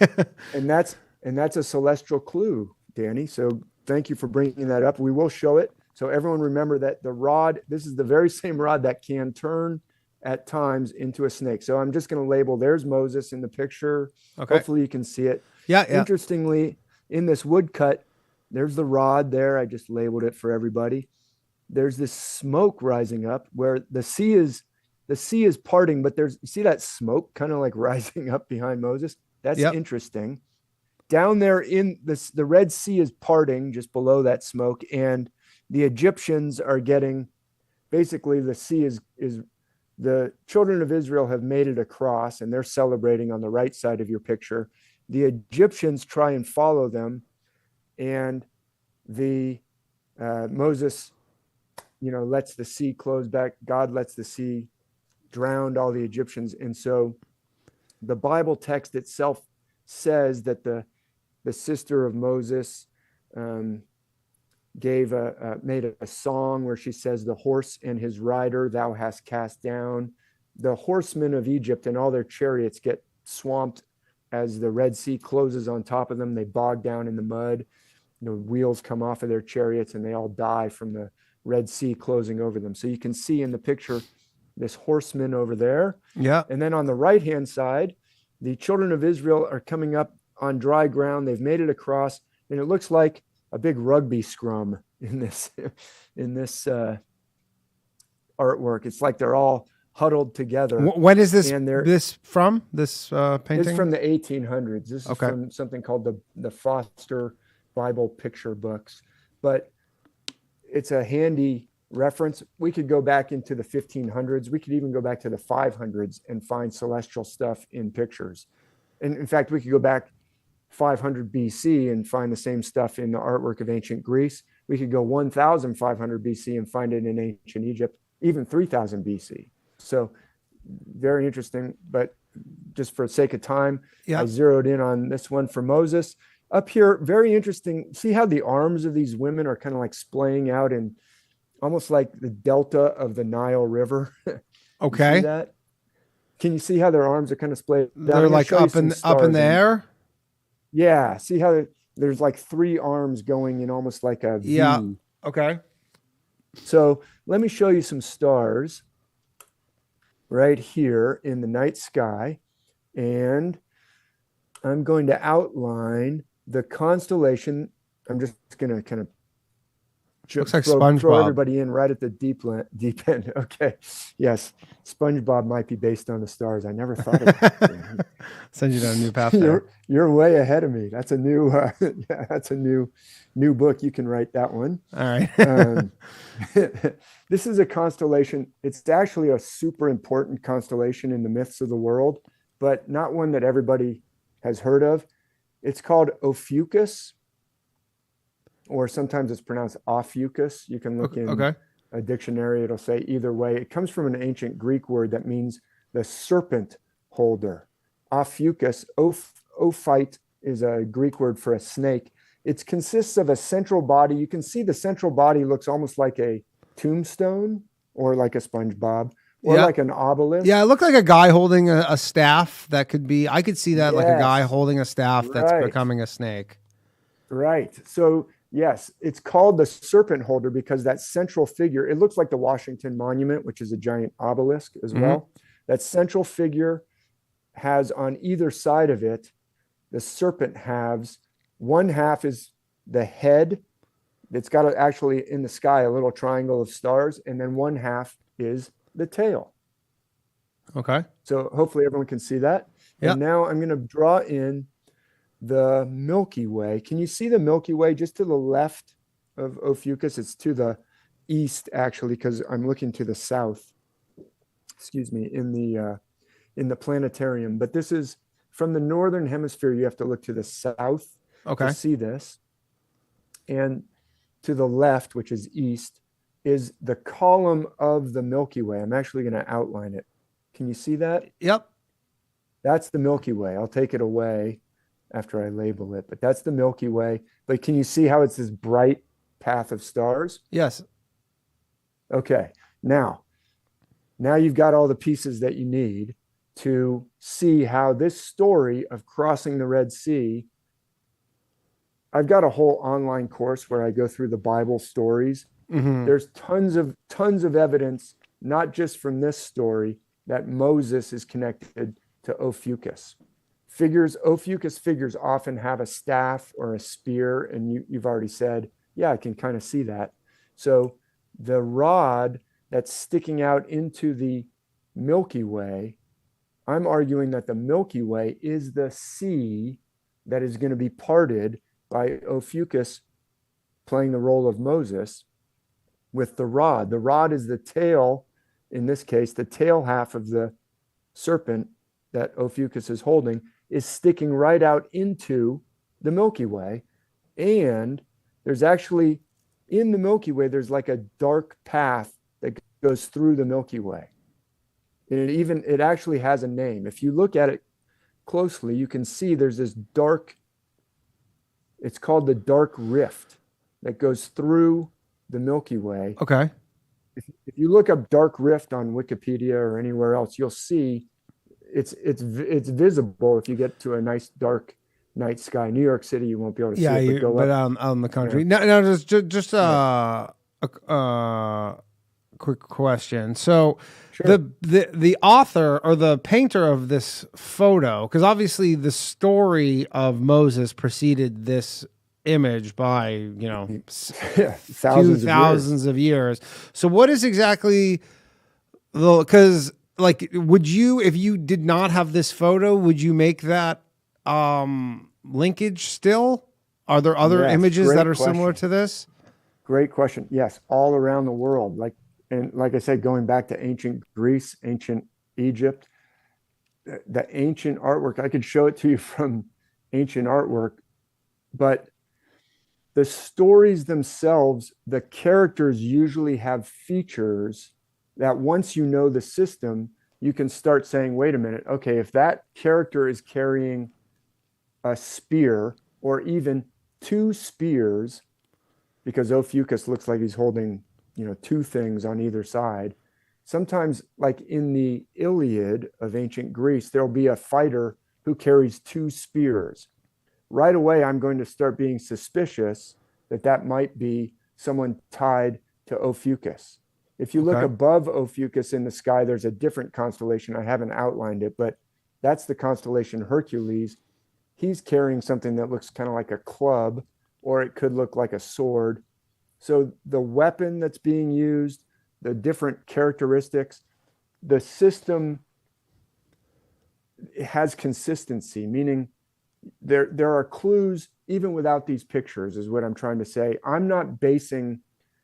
and that's a celestial clue, Danny. So thank you for bringing that up. We will show it. So everyone remember that the rod, this is the very same rod that can turn at times into a snake. So I'm just going to label, there's Moses in the picture. Okay. Hopefully you can see it. Yeah. Interestingly, in this woodcut, there's the rod there. I just labeled it for everybody. There's this smoke rising up where the sea is parting, but you see that smoke kind of like rising up behind Moses? That's interesting. Down there in this, the Red Sea is parting just below that smoke, and the Egyptians are getting, basically the sea is the children of Israel have made it across, and they're celebrating on the right side of your picture. The Egyptians try and follow them, and the Moses, lets the sea close back. God lets the sea drown all the Egyptians. And so the Bible text itself says that the sister of Moses made a song where she says, "The horse and his rider thou hast cast down." The horsemen of Egypt and all their chariots get swamped as the Red Sea closes on top of them. They bog down in the mud. The wheels come off of their chariots and they all die from the Red Sea closing over them. So you can see in the picture this horseman over there. Yeah. And then on the right-hand side, the children of Israel are coming up on dry ground. They've made it across, and it looks like a big rugby scrum in this artwork. It's like they're all huddled together. When is this painting? This from the 1800s. This is from something called the Foster Bible picture books. But it's a handy reference, we could go back into the 1500s. We could even go back to the 500s and find celestial stuff in pictures. And in fact, we could go back 500 BC and find the same stuff in the artwork of ancient Greece. We could go 1500 BC and find it in ancient Egypt, even 3000 BC. So very interesting, but just for sake of time, I zeroed in on this one for Moses. Up here, very interesting. See how the arms of these women are kind of like splaying out in almost like the delta of the Nile River. Okay. See that? Can you see how their arms are kind of splayed down? They're like up in the air? Yeah. See how there's like three arms going in almost like a V. Yeah. Okay. So let me show you some stars right here in the night sky. And I'm going to outline the constellation. I'm just going to kind of looks like throw SpongeBob. everybody in right at the deep end. Okay. Yes. SpongeBob might be based on the stars. I never thought of that. Send you down a new path there. You're way ahead of me. That's a new, that's a new book. You can write that one. All right. This is a constellation. It's actually a super important constellation in the myths of the world, but not one that everybody has heard of. It's called Ophiuchus, or sometimes it's pronounced Ophiuchus. You can look in a dictionary. It'll say either way. It comes from an ancient Greek word that means the serpent holder. Ophiuchus, ophite is a Greek word for a snake. It consists of a central body. You can see the central body looks almost like a tombstone or like a SpongeBob or like an obelisk. Yeah, it looked like a guy holding a staff that could be, I could see that like a guy holding a staff that's becoming a snake. Right. So yes, it's called the serpent holder because that central figure, it looks like the Washington Monument, which is a giant obelisk as well. That central figure has on either side of it, the serpent halves. One half is the head. It's got actually in the sky a little triangle of stars, and then one half is the tail. Okay. So hopefully everyone can see that. Yep. And now I'm going to draw in the Milky Way. Can you see the Milky Way just to the left of Ophiuchus? It's to the east, actually, because I'm looking to the south. Excuse me, in the planetarium. But this is from the northern hemisphere. You have to look to the south to see this. And to the left, which is east, is the column of the Milky Way. I'm actually going to outline it. Can you see that? Yep. That's the Milky Way. I'll take it away after I label it, but that's the Milky Way. But can you see how it's this bright path of stars? Yes. Okay. Now you've got all the pieces that you need to see how this story of crossing the Red Sea. I've got a whole online course where I go through the Bible stories. There's tons of evidence, not just from this story, that Moses is connected to Ophiuchus. Ophiuchus figures often have a staff or a spear, and you've already said, yeah, I can kind of see that. So the rod that's sticking out into the Milky Way, I'm arguing that the Milky Way is the sea that is going to be parted by Ophiuchus playing the role of Moses with the rod. The rod is the tail, in this case, the tail half of the serpent that Ophiuchus is holding is sticking right out into the Milky Way. And there's actually, in the Milky Way, there's like a dark path that goes through the Milky Way. And it actually has a name. If you look at it closely, you can see there's this dark, it's called the dark rift that goes through the Milky Way. Okay. If you look up dark rift on Wikipedia or anywhere else, you'll see it's visible if you get to a nice dark night sky. New York City, you won't be able to see it. But out in the country. Yeah. Now just a quick question. So the author or the painter of this photo, because obviously the story of Moses preceded this image by thousands of years. So what is exactly because like would you, if you did not have this photo, would you make that linkage still? Are there other images that are similar to this? Great question. Yes, all around the world. Like I said, going back to ancient Greece, ancient Egypt, the ancient artwork, I could show it to you from ancient artwork, but the stories themselves, the characters usually have features that once you know the system, you can start saying, wait a minute, okay, if that character is carrying a spear or even two spears, because Ophiuchus looks like he's holding, two things on either side. Sometimes, like in the Iliad of ancient Greece, there'll be a fighter who carries two spears. Right away, I'm going to start being suspicious that might be someone tied to Ophiuchus. If you look above Ophiuchus in the sky, there's a different constellation. I haven't outlined it, but that's the constellation Hercules. He's carrying something that looks kind of like a club, or it could look like a sword. So the weapon that's being used, the different characteristics, the system has consistency, meaning there are clues even without these pictures, is what I'm trying to say. I'm not basing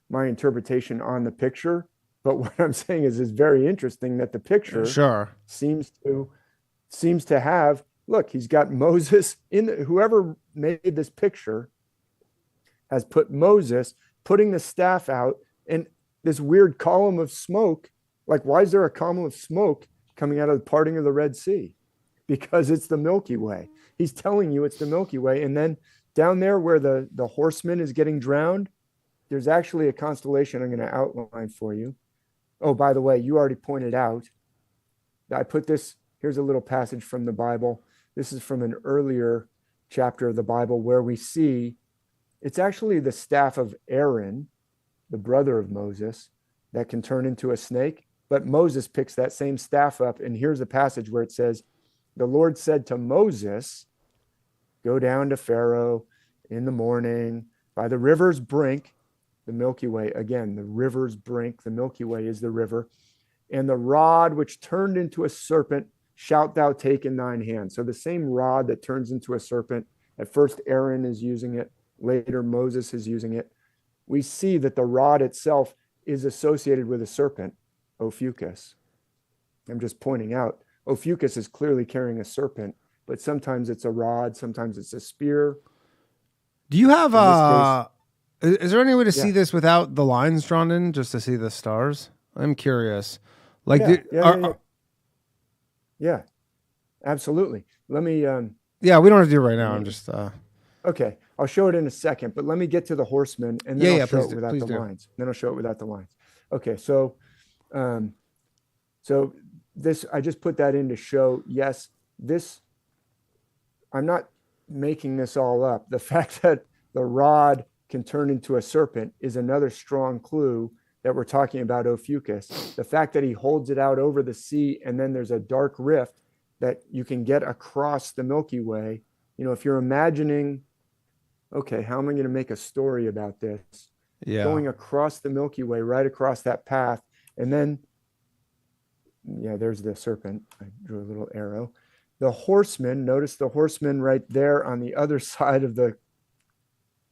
my interpretation on the picture, but what I'm saying is it's very interesting that the picture seems to have, look, he's got Moses whoever made this picture has put Moses putting the staff out and this weird column of smoke. Like, why is there a column of smoke coming out of the parting of the Red Sea? Because it's the Milky Way. He's telling you it's the Milky Way. And then down there where the horseman is getting drowned, there's actually a constellation I'm going to outline for you. Oh, by the way, you already pointed out that I put this, here's a little passage from the Bible. This is from an earlier chapter of the Bible where we see it's actually the staff of Aaron, the brother of Moses, that can turn into a snake. But Moses picks that same staff up. And here's a passage where it says, the Lord said to Moses, go down to Pharaoh in the morning by the river's brink, the Milky Way. Again, the river's brink, the Milky Way is the river. And the rod which turned into a serpent, shalt thou take in thine hand. So the same rod that turns into a serpent, at first Aaron is using it, later Moses is using it. We see that the rod itself is associated with a serpent, Ophiuchus. I'm just pointing out, Ophiuchus is clearly carrying a serpent, but sometimes it's a rod, sometimes it's a spear. Do you have is there any way to see this without the lines drawn in, just to see the stars? I'm curious. Like, yeah, absolutely. Let me. Yeah, we don't have to do it right now. I'm just. Okay, I'll show it in a second, but let me get to the horseman, and then I'll show it without the lines. Then I'll show it without the lines. Okay, so this, I just put that in to show, yes, this, I'm not making this all up. The fact that the rod can turn into a serpent is another strong clue that we're talking about Ophiuchus. The fact that he holds it out over the sea and then there's a dark rift that you can get across the Milky Way. If you're imagining, okay, how am I going to make a story about this? Yeah. Going across the Milky Way, right across that path. And then, there's the serpent. I drew a little arrow. The horseman, notice the horseman right there on the other side of the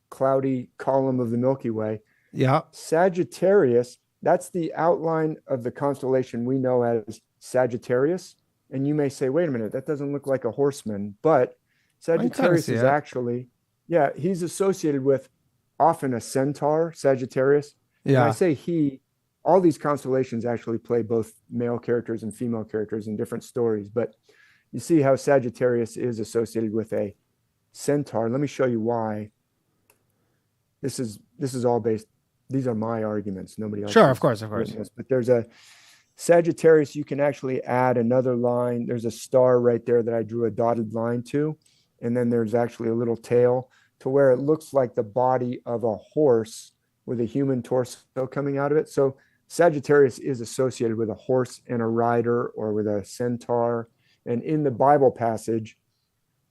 cloudy column of the Milky Way. Yeah. Sagittarius, that's the outline of the constellation we know as Sagittarius. And you may say, wait a minute, that doesn't look like a horseman. But Sagittarius is actually, he's associated with often a centaur, Sagittarius. Yeah. And I say he, all these constellations actually play both male characters and female characters in different stories. But you see how Sagittarius is associated with a centaur. Let me show you why. This is all based, these are my arguments. Nobody else. Sure, of course. But there's a Sagittarius, you can actually add another line. There's a star right there that I drew a dotted line to. And then there's actually a little tail to where it looks like the body of a horse with a human torso coming out of it. So Sagittarius is associated with a horse and a rider, or with a centaur. And in the Bible passage,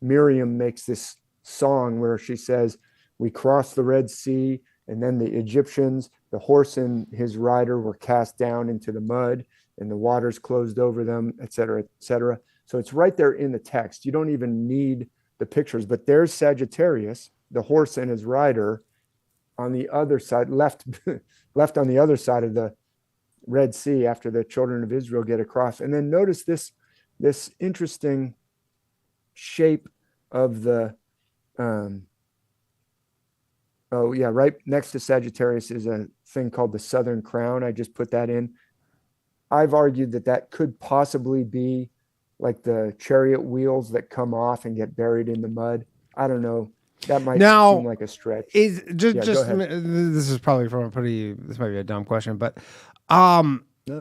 Miriam makes this song where she says, we crossed the Red Sea, and then the Egyptians, the horse and his rider were cast down into the mud, and the waters closed over them, et cetera, et cetera. So it's right there in the text. You don't even need the pictures, but there's Sagittarius, the horse and his rider, on the other side, left left on the other side of the Red Sea after the children of Israel get across. And then notice this interesting shape of the oh yeah, right next to Sagittarius is a thing called the Southern Crown. I just put that in. I've argued that could possibly be like the chariot wheels that come off and get buried in the mud. I don't know. That might seem like a stretch. Is just Yeah, just go ahead. this is probably this might be a dumb question, but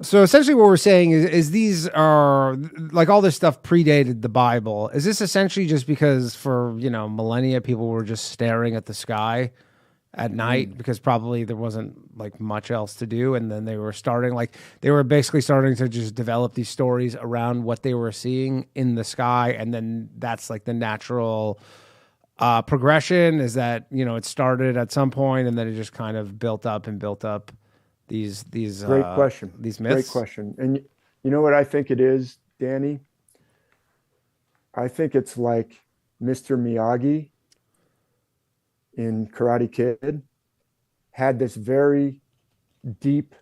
so essentially what we're saying is these are like all this stuff predated the Bible. Is this essentially just because for, millennia people were just staring at the sky at night because probably there wasn't like much else to do, and then they were basically starting to just develop these stories around what they were seeing in the sky, and then that's like the natural progression is that, it started at some point and then it just kind of built up these Great question. These myths. Great question. And you know what I think it is, Danny? I think it's like Mr. Miyagi in Karate Kid had this very deep,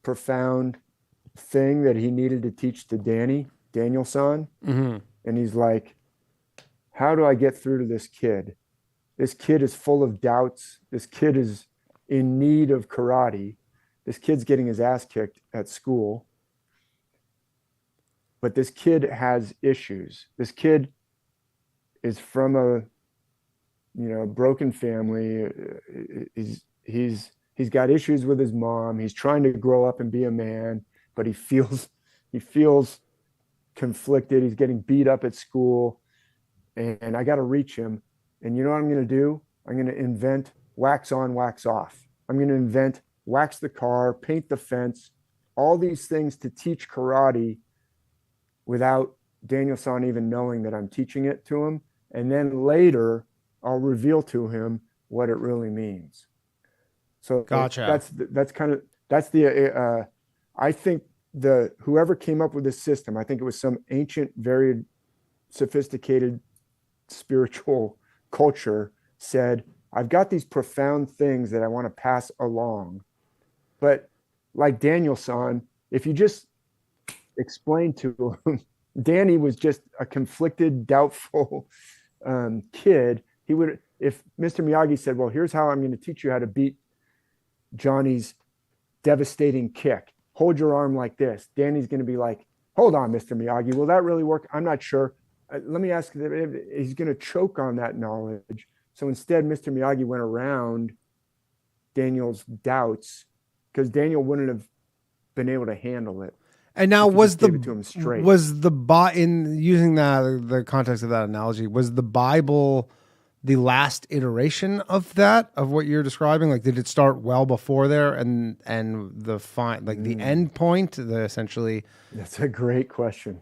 profound thing that he needed to teach to Daniel-san. Mm-hmm. And he's like, how do I get through to this kid? This kid is full of doubts. This kid is in need of karate. This kid's getting his ass kicked at school. But this kid has issues. This kid is from a broken family. He's got issues with his mom. He's trying to grow up and be a man, but he feels conflicted. He's getting beat up at school, and I got to reach him. And you know what I'm going to do? I'm going to invent wax on, wax off. I'm going to invent wax the car, paint the fence, all these things to teach karate without Daniel-san even knowing that I'm teaching it to him. And then later I'll reveal to him what it really means. So gotcha. I think whoever came up with this system, I think it was some ancient, very sophisticated spiritual culture, said, I've got these profound things that I want to pass along. But like Daniel-san, if you just explain to him, Danny was just a conflicted, doubtful kid. He would, if Mr. Miyagi said, well, here's how I'm going to teach you how to beat Johnny's devastating kick. Hold your arm like this. Danny's going to be like, hold on, Mr. Miyagi, will that really work? I'm not sure. Let me ask you, he's going to choke on that knowledge. So instead, Mr. Miyagi went around Daniel's doubts because Daniel wouldn't have been able to handle it. And now in using the context of that analogy, was the Bible the last iteration of what you're describing? Like, did it start well before there and the end point, essentially? That's a great question.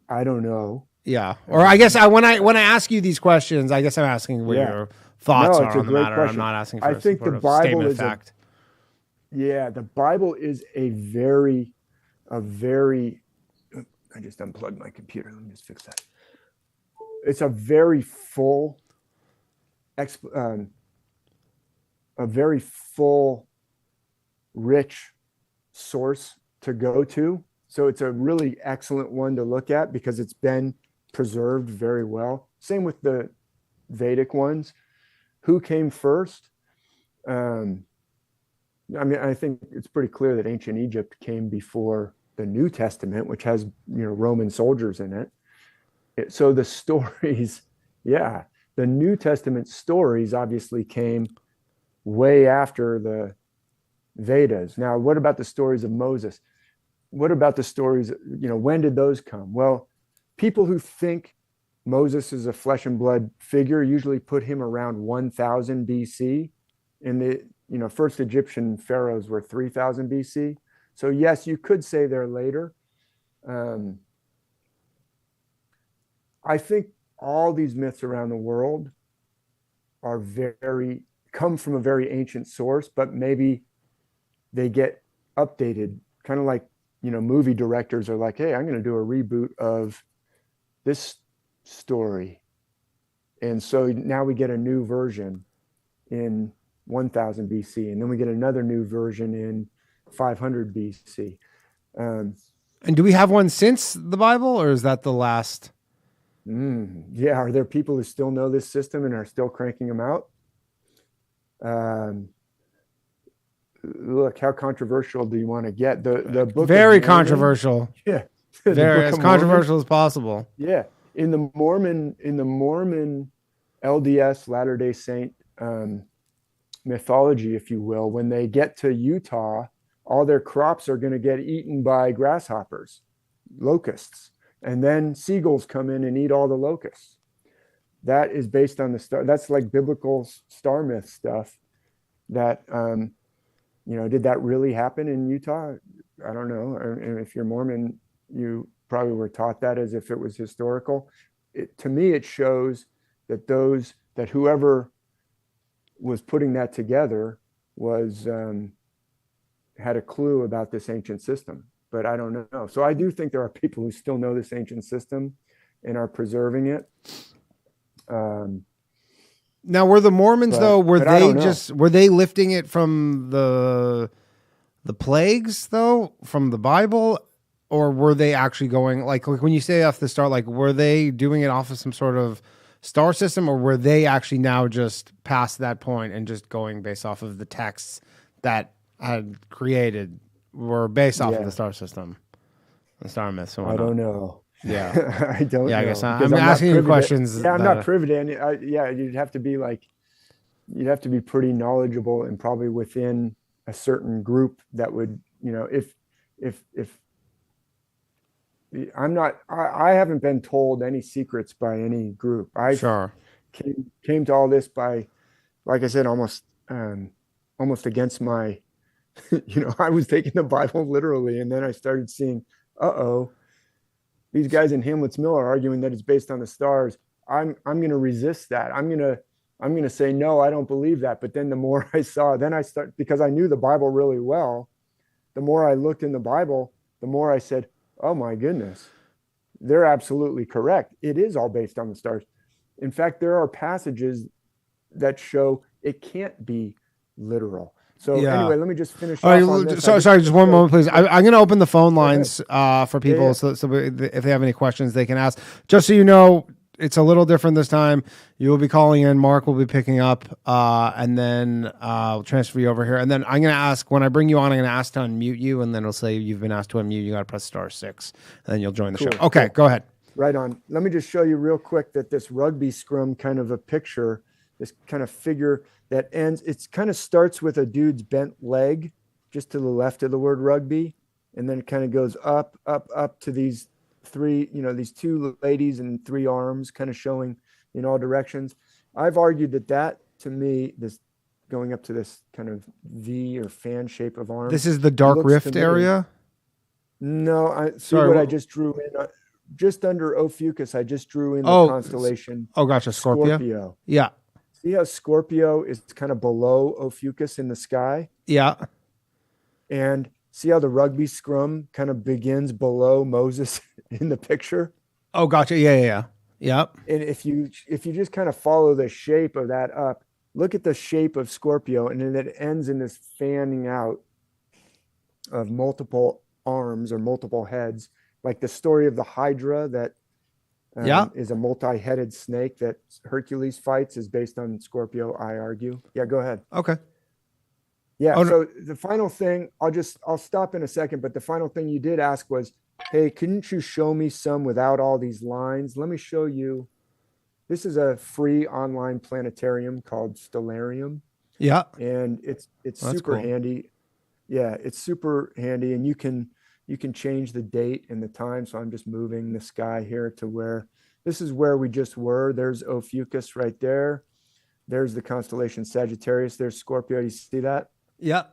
I don't know. Yeah. Or I guess when I ask you these questions, I guess I'm asking what your thoughts are on the matter. Question. I'm not asking for I think the Bible statement is of fact. The Bible is a very I just unplugged my computer. Let me just fix that. It's a very full rich source to go to. So it's a really excellent one to look at because it's been preserved very well. Same with the Vedic ones. Who came first? I think it's pretty clear that ancient Egypt came before the New Testament, which has, Roman soldiers in it. So the stories, the New Testament stories obviously came way after the Vedas. Now, what about the stories of Moses? What about the stories, when did those come? Well, people who think Moses is a flesh and blood figure usually put him around 1000 BC. And the first Egyptian pharaohs were 3000 BC. So yes, you could say they're later. I think all these myths around the world are come from a very ancient source, but maybe they get updated, kind of like, movie directors are like, hey, I'm going to do a reboot of this story. And so now we get a new version in 1000 BC, and then we get another new version in 500 BC. And do we have one since the Bible, or is that the last? Yeah, are there people who still know this system and are still cranking them out? Look, how controversial do you want to get? The book Very of Mormon, controversial. Yeah, Very as controversial as possible. Yeah, in the Mormon LDS Latter-day Saint mythology, if you will, when they get to Utah, all their crops are going to get eaten by grasshoppers, locusts, and then seagulls come in and eat all the locusts. That is based on the star. That's like biblical star myth stuff. That did that really happen in Utah? I don't know. And if you're Mormon, you probably were taught that as if it was historical. To me, it shows that whoever was putting that together was had a clue about this ancient system, but I don't know. So I do think there are people who still know this ancient system and are preserving it. Now, were the Mormons were they lifting it from the plagues though, from the Bible, or were they actually going like when you say off the start, like were they doing it off of some sort of star system, or were they actually now just past that point and just going based off of the texts that had created were based off of the star system, the star myths? I don't know. Yeah, I don't. Yeah, know, I guess I'm asking you questions. I'm not privy to any. You'd have to be pretty knowledgeable and probably within a certain group that would, if I'm not, I haven't been told any secrets by any group. I came to all this by, like I said, almost against my, I was taking the Bible literally, and then I started seeing, these guys in Hamlet's Mill are arguing that it's based on the stars. I'm going to resist that. I'm going to say, no, I don't believe that. But then the more I saw, because I knew the Bible really well, the more I looked in the Bible, the more I said, oh my goodness, they're absolutely correct. It is all based on the stars. In fact, there are passages that show it can't be literal. So anyway, let me just finish. Sorry, just one moment, please. I'm going to open the phone lines for people, so if they have any questions, they can ask. Just so you know, it's a little different this time. You will be calling in. Mark will be picking up, and then I'll transfer you over here. And then I'm going to ask, when I bring you on, I'm going to ask to unmute you, and then it'll say you've been asked to unmute. You got to press *6, and then you'll join the show. Okay, go ahead. Right on. Let me just show you real quick that this rugby scrum kind of a picture, this kind of figure that ends, it kind of starts with a dude's bent leg just to the left of the word rugby. And then it kind of goes up to these three, these two ladies and three arms kind of showing in all directions. I've argued that to me, this going up to this kind of V or fan shape of arms. This is the dark rift area? No, I just drew in, just under Ophiuchus, I just drew in the constellation. Oh, gotcha. Scorpio. Yeah. See how Scorpio is kind of below Ophiuchus in the sky? Yeah. And see how the rugby scrum kind of begins below Moses in the picture? Oh, gotcha. Yeah. Yep. And if you just kind of follow the shape of that up, look at the shape of Scorpio, and then it ends in this fanning out of multiple arms or multiple heads, like the story of the Hydra that is a multi-headed snake that Hercules fights is based on Scorpio, I argue. Yeah, go ahead. Okay. Yeah, so the final thing, I'll stop in a second, but the final thing you did ask was, hey, couldn't you show me some without all these lines? Let me show you. This is a free online planetarium called Stellarium. Yeah. And it's super handy. Yeah, it's super handy, and you can change the date and the time. So I'm just moving the sky here to where this is where we just were. There's Ophiuchus right there. There's the constellation Sagittarius. There's Scorpio. You see that? Yeah.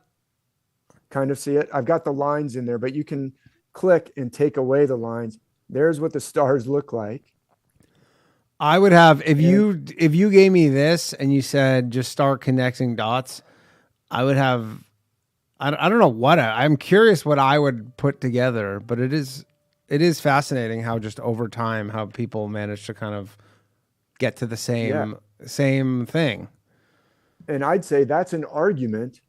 Kind of see it. I've got the lines in there, but you can click and take away the lines. There's what the stars look like. I would have, if you gave me this and you said just start connecting dots, I would have, I don't know what, I'm curious what I would put together, but it is fascinating how just over time, how people manage to kind of get to the same thing. and I'd say that's an argument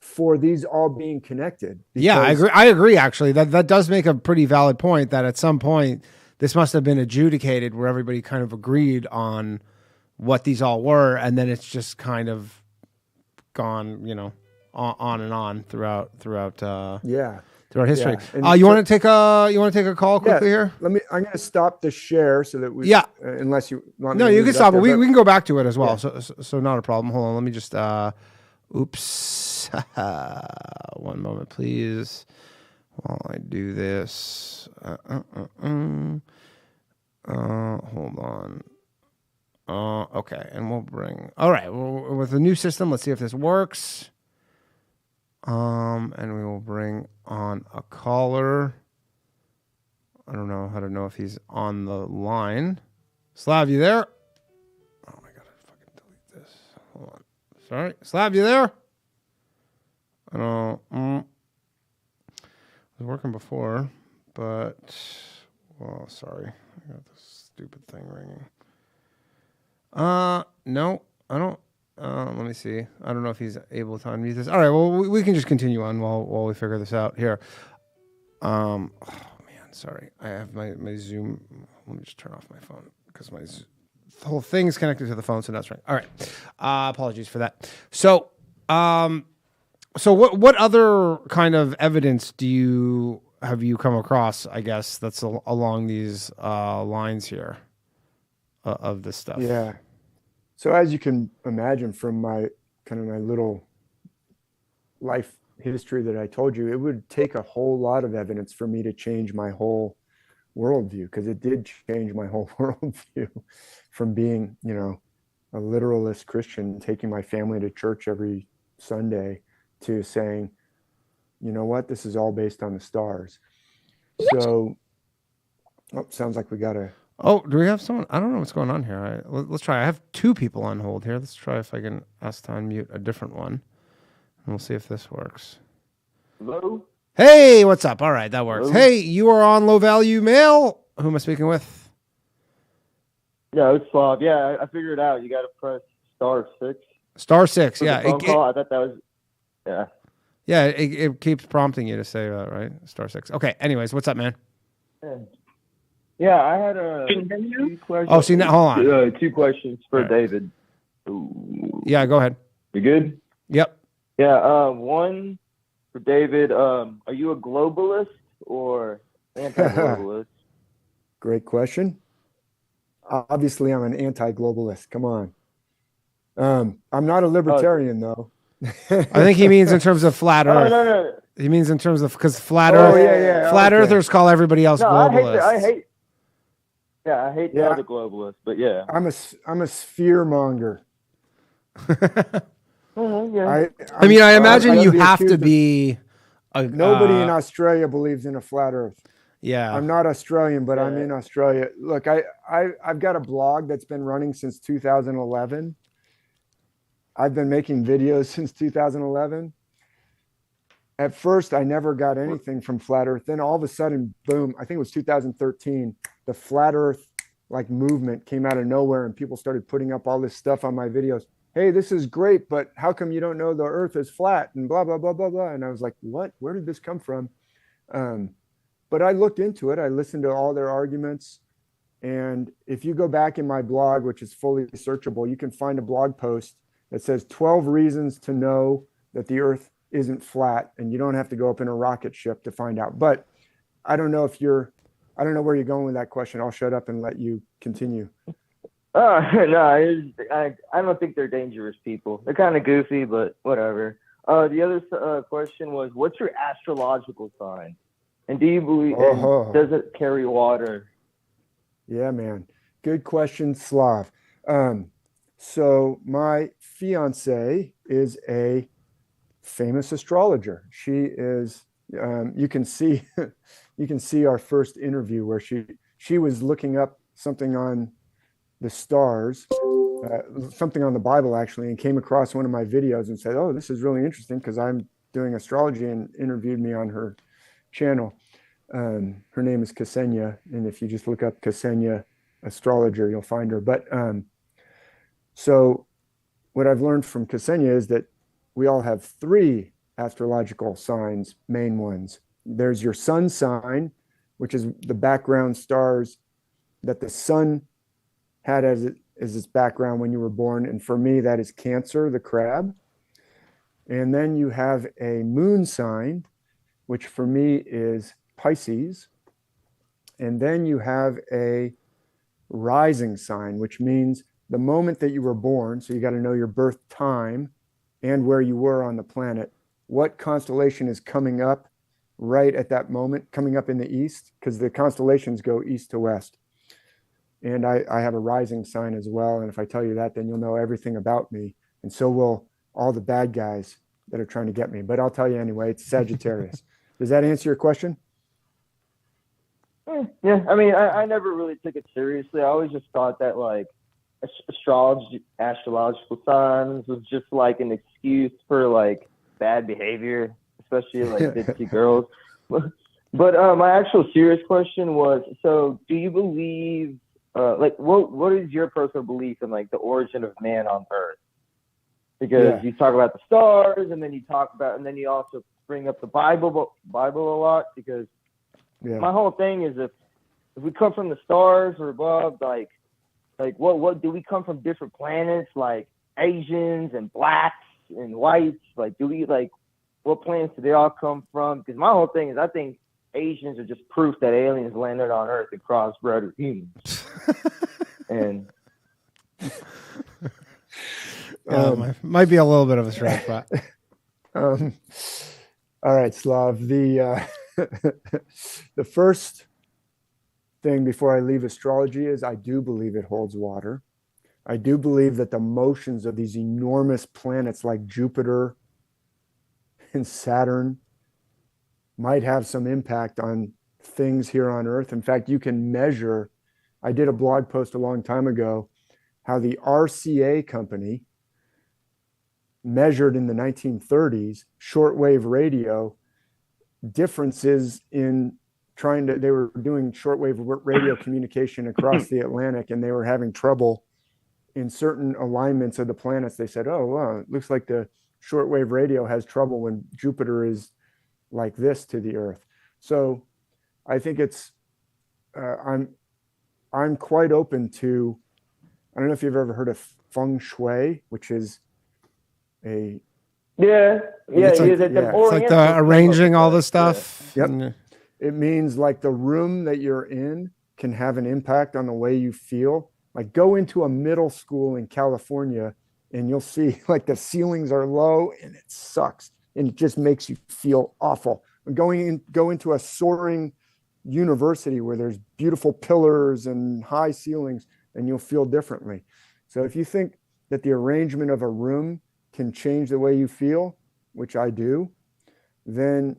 for these all being connected. Yeah, I agree. I agree. Actually, that does make a pretty valid point. That at some point this must have been adjudicated, where everybody kind of agreed on what these all were, and then it's just kind of gone, on and on throughout history. Yeah. You want to take a call quickly here? I'm going to stop the share so that we. Yeah. Unless you want. No, me to you leave can it stop up it. there, We can go back to it as well. Yeah. So not a problem. Hold on. Let me just. Oops. One moment, please. While I do this. Hold on. Okay, and we'll bring. All right, well, with the new system, let's see if this works. And we will bring on a caller. I don't know how to know if he's on the line. Slav, you there? Oh my god, I fucking delete this. Hold on. Sorry, Slav, you there? I don't. It was working before, but sorry, I got this stupid thing ringing. No, I don't. Let me see. I don't know if he's able to unmute this. All right, well, we can just continue on while we figure this out here. Oh man, sorry. I have my Zoom. Let me just turn off my phone because the whole thing's connected to the phone, so that's right. All right. Apologies for that. So, what other kind of evidence have you come across, I guess, that's along these lines here of this stuff? Yeah. So as you can imagine from my little life history that I told you, it would take a whole lot of evidence for me to change my whole worldview, because it did change my whole worldview from being, a literalist Christian, taking my family to church every Sunday, to saying, you know what, this is all based on the stars. So, sounds like we got to. Oh, do we have someone? I don't know what's going on here. Let's try. I have two people on hold here. Let's try if I can ask to unmute a different one. And we'll see if this works. Hello? Hey, what's up? All right, that works. Hello? Hey, you are on Low Value Mail. Who am I speaking with? Yeah, it's Slav. Yeah, I figured it out. You got to press *6. *6, For yeah. the phone call. I thought that was, yeah. Yeah, it keeps prompting you to say that, right? *6. Okay, anyways, what's up, man? Yeah, I had two questions. Oh, see, now, hold on. 2 questions for right. David. Yeah, go ahead. You good? Yep. Yeah, one for David. Are you a globalist or anti-globalist? Great question. Obviously, I'm an anti-globalist. Come on. I'm not a libertarian, though. I think he means in terms of flat Earth. No. He means in terms of, because flat Earth. Flat Earthers call everybody else globalists. I hate the other globalists, but yeah. I'm a sphere monger. Yeah. I imagine you have to be. Nobody in Australia believes in a flat Earth. Yeah. I'm not Australian, but I'm in Australia. Look, I've got a blog that's been running since 2011. I've been making videos since 2011. At first, I never got anything from flat Earth. Then all of a sudden, boom, I think it was 2013, the flat Earth movement came out of nowhere, and people started putting up all this stuff on my videos. Hey, this is great, but how come you don't know the Earth is flat and blah, blah, blah, blah, blah. And I was like, what? Where did this come from? But I looked into it. I listened to all their arguments. And if you go back in my blog, which is fully searchable, you can find a blog post that says 12 reasons to know that the Earth isn't flat, and you don't have to go up in a rocket ship to find out. But I don't know where you're going with that question. I'll shut up and let you continue. No, I don't think they're dangerous people. They're kind of goofy, but whatever. The other question was, what's your astrological sign? And do you believe, and does it carry water? Yeah, man. Good question, Slav. So my fiance is a famous astrologer. She is, you can see our first interview where she was looking up something on the stars, something on the Bible actually, and came across one of my videos and said, oh, this is really interesting because I'm doing astrology, and interviewed me on her channel. Her name is Ksenia, and if you just look up Ksenia astrologer, you'll find her. But so what I've learned from Ksenia is that we all have 3 astrological signs, main ones. There's your sun sign, which is the background stars that the sun had as its background when you were born. And for me, that is Cancer, the crab. And then you have a moon sign, which for me is Pisces. And then you have a rising sign, which means the moment that you were born. So you got to know your birth time and where you were on the planet. What constellation is coming up right at that moment, coming up in the east, because the constellations go east to west. And I have a rising sign as well. And if I tell you that, then you'll know everything about me. And so will all the bad guys that are trying to get me. But I'll tell you anyway, it's Sagittarius. Does that answer your question? Yeah, I mean, I never really took it seriously. I always just thought that like astrological signs was just like an excuse for like bad behavior, especially like ditzy girls. But my actual serious question was, so do you believe, like, what is your personal belief in like the origin of man on Earth? Because you talk about the stars, and then you also bring up the Bible a lot. Because my whole thing is, if we come from the stars or above, like what do we come from different planets, like Asians and blacks and whites? Like, do we like what planets do they all come from? Because my whole thing is, I think Asians are just proof that aliens landed on Earth and crossbred with humans. And might be a little bit of a stretch, but all right, Slav. The the first thing before I leave astrology is I do believe it holds water. I do believe that the motions of these enormous planets like Jupiter and Saturn might have some impact on things here on Earth. In fact, you can measure. I did a blog post a long time ago how the RCA company measured in the 1930s shortwave radio differences in they were doing shortwave radio communication across the Atlantic, and they were having trouble in certain alignments of the planets. They said, oh, wow, it looks like the shortwave radio has trouble when Jupiter is like this to the Earth. So I think it's, I'm quite open to, I don't know if you've ever heard of feng shui, which is it's like the arranging all the stuff. Yeah. Yep. It means like the room that you're in can have an impact on the way you feel. Like go into a middle school in California and you'll see like the ceilings are low and it sucks and it just makes you feel awful. Go into a soaring university where there's beautiful pillars and high ceilings and you'll feel differently. So if you think that the arrangement of a room can change the way you feel, which I do, then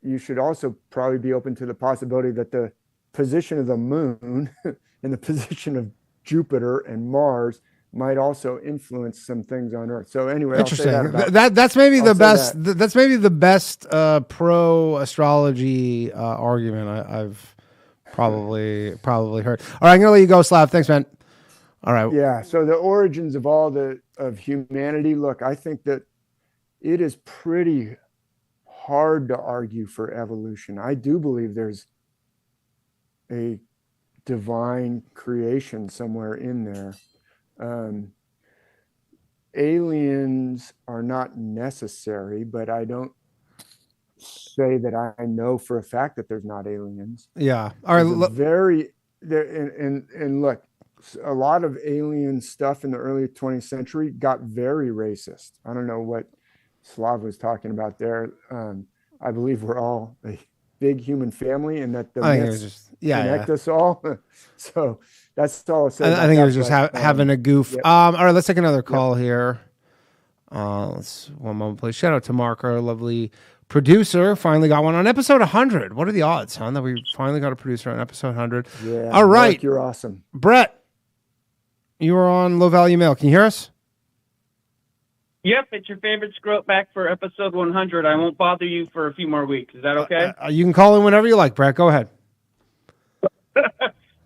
you should also probably be open to the possibility that the position of the moon and the position of Jupiter and Mars might also influence some things on Earth. So anyway, interesting. That's maybe the best. That's maybe the best pro astrology argument I've probably heard. All right, I'm gonna let you go, Slav. Thanks, man. All right. Yeah. So the origins of of humanity. Look, I think that it is pretty hard to argue for evolution. I do believe there's a divine creation somewhere in there. Aliens are not necessary, but I don't say that I know for a fact that there's not aliens. Yeah. All right. And look, a lot of alien stuff in the early 20th century got very racist. I don't know what Slav was talking about there. I believe we're all a big human family and that the myths connect us all. So that's all I said. I think it was just having a goof. Yep. All right, let's take another call here. Let's one moment, please. Shout out to Mark, our lovely producer. Finally got one on episode 100. What are the odds, huh, that we finally got a producer on episode 100? Yeah. All right. Mark, you're awesome. Brett, you are on Low Value Mail. Can you hear us? Yep, it's your favorite scrote back for episode 100. I won't bother you for a few more weeks. Is that okay? You can call in whenever you like, Brett. Go ahead.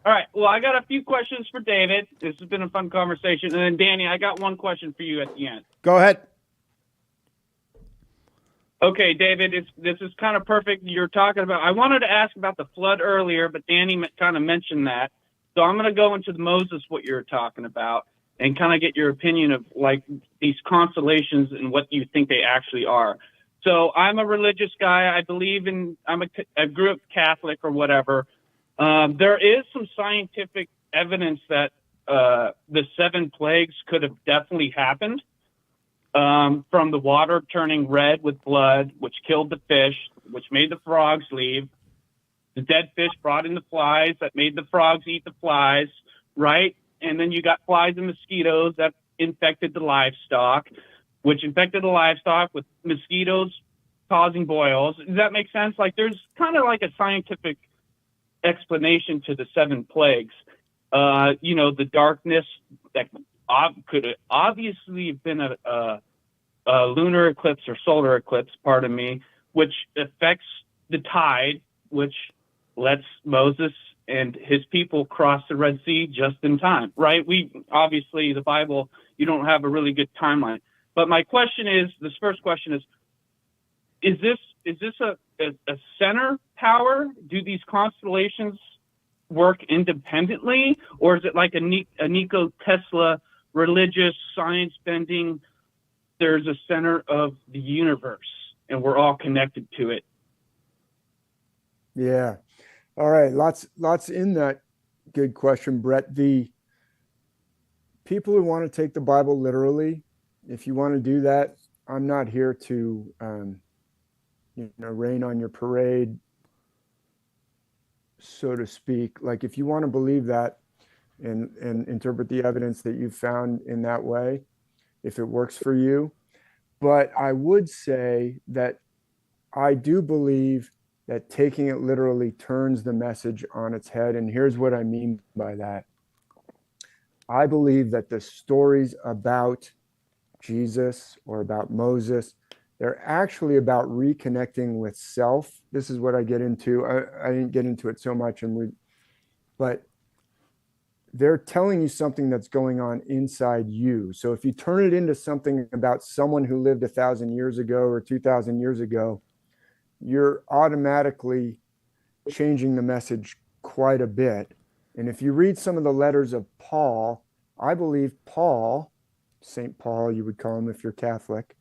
All right. Well, I got a few questions for David. This has been a fun conversation. And then, Danny, I got one question for you at the end. Go ahead. Okay, David, this is kind of perfect. You're talking about, I wanted to ask about the flood earlier, but Danny kind of mentioned that. So I'm going to go into the Moses, what you're talking about, and kind of get your opinion of like these constellations and what you think they actually are. So I'm a religious guy. I believe in, I grew up Catholic or whatever. There is some scientific evidence that the 7 plagues could have definitely happened. From the water turning red with blood, which killed the fish, which made the frogs leave. The dead fish brought in the flies that made the frogs eat the flies, right? And then you got flies and mosquitoes that infected the livestock, which infected the livestock with mosquitoes causing boils. Does that make sense? Like there's kind of like a scientific explanation to the 7 plagues. You know, the darkness that could obviously have been a lunar eclipse or solar eclipse, pardon me, which affects the tide, which lets Moses and his people cross the Red Sea just in time, right? We obviously, the Bible, you don't have a really good timeline. But my question is, this first question is this a center power? Do these constellations work independently, or is it like a Nikola Tesla religious science bending? There's a center of the universe and we're all connected to it. Yeah. All right. Lots in that. Good question, Brett. The people who want to take the Bible literally, if you want to do that, I'm not here to, rain on your parade, so to speak. Like if you want to believe that and interpret the evidence that you've found in that way, if it works for you. But I would say that I do believe that taking it literally turns the message on its head. And here's what I mean by that. I believe that the stories about Jesus or about Moses, they're actually about reconnecting with self. This is what I get into. I didn't get into it so much, but they're telling you something that's going on inside you. So if you turn it into something about someone who lived 1,000 years ago or 2,000 years ago, you're automatically changing the message quite a bit. And if you read some of the letters of Paul, I believe Paul, St. Paul, you would call him if you're Catholic,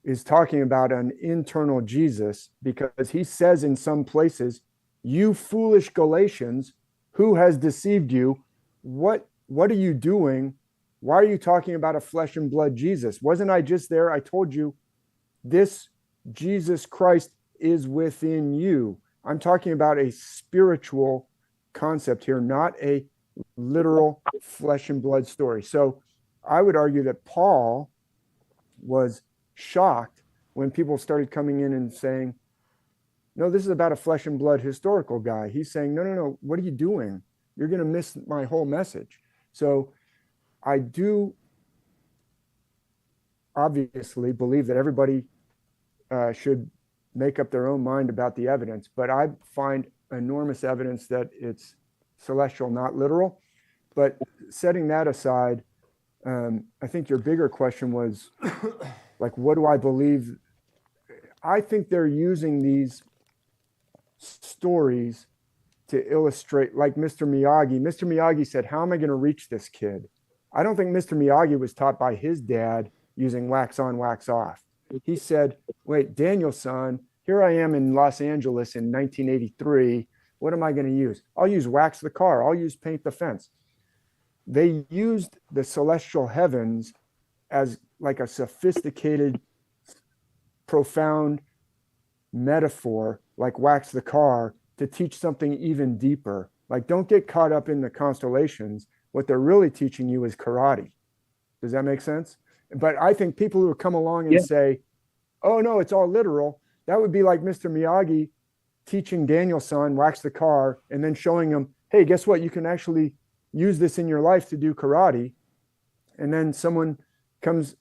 is talking about an internal Jesus, because he says in some places, you foolish Galatians, who has deceived you? What are you doing? Why are you talking about a flesh and blood Jesus? Wasn't I just there? I told you this Jesus Christ is within you. I'm talking about a spiritual concept here, not a literal flesh and blood story. So I would argue that Paul was shocked when people started coming in and saying, no, this is about a flesh and blood historical guy. He's saying, no, what are you doing? You're going to miss my whole message. So I do obviously believe that everybody should make up their own mind about the evidence, but I find enormous evidence that it's celestial, not literal. But setting that aside, I think your bigger question was like, what do I believe? I think they're using these stories to illustrate, like Mr. Miyagi. Mr. Miyagi said, how am I going to reach this kid? I don't think Mr. Miyagi was taught by his dad using wax on, wax off. He said, wait, Daniel-san, here I am in Los Angeles in 1983. What am I going to use? I'll use wax the car. I'll use paint the fence. They used the celestial heavens as like a sophisticated, profound metaphor, like wax the car, to teach something even deeper. Like, don't get caught up in the constellations. What they're really teaching you is karate. Does that make sense? But I think people who come along and say, oh, no, it's all literal, that would be like Mr. Miyagi teaching Daniel-san wax the car and then showing him, hey, guess what? You can actually use this in your life to do karate. And then someone comes,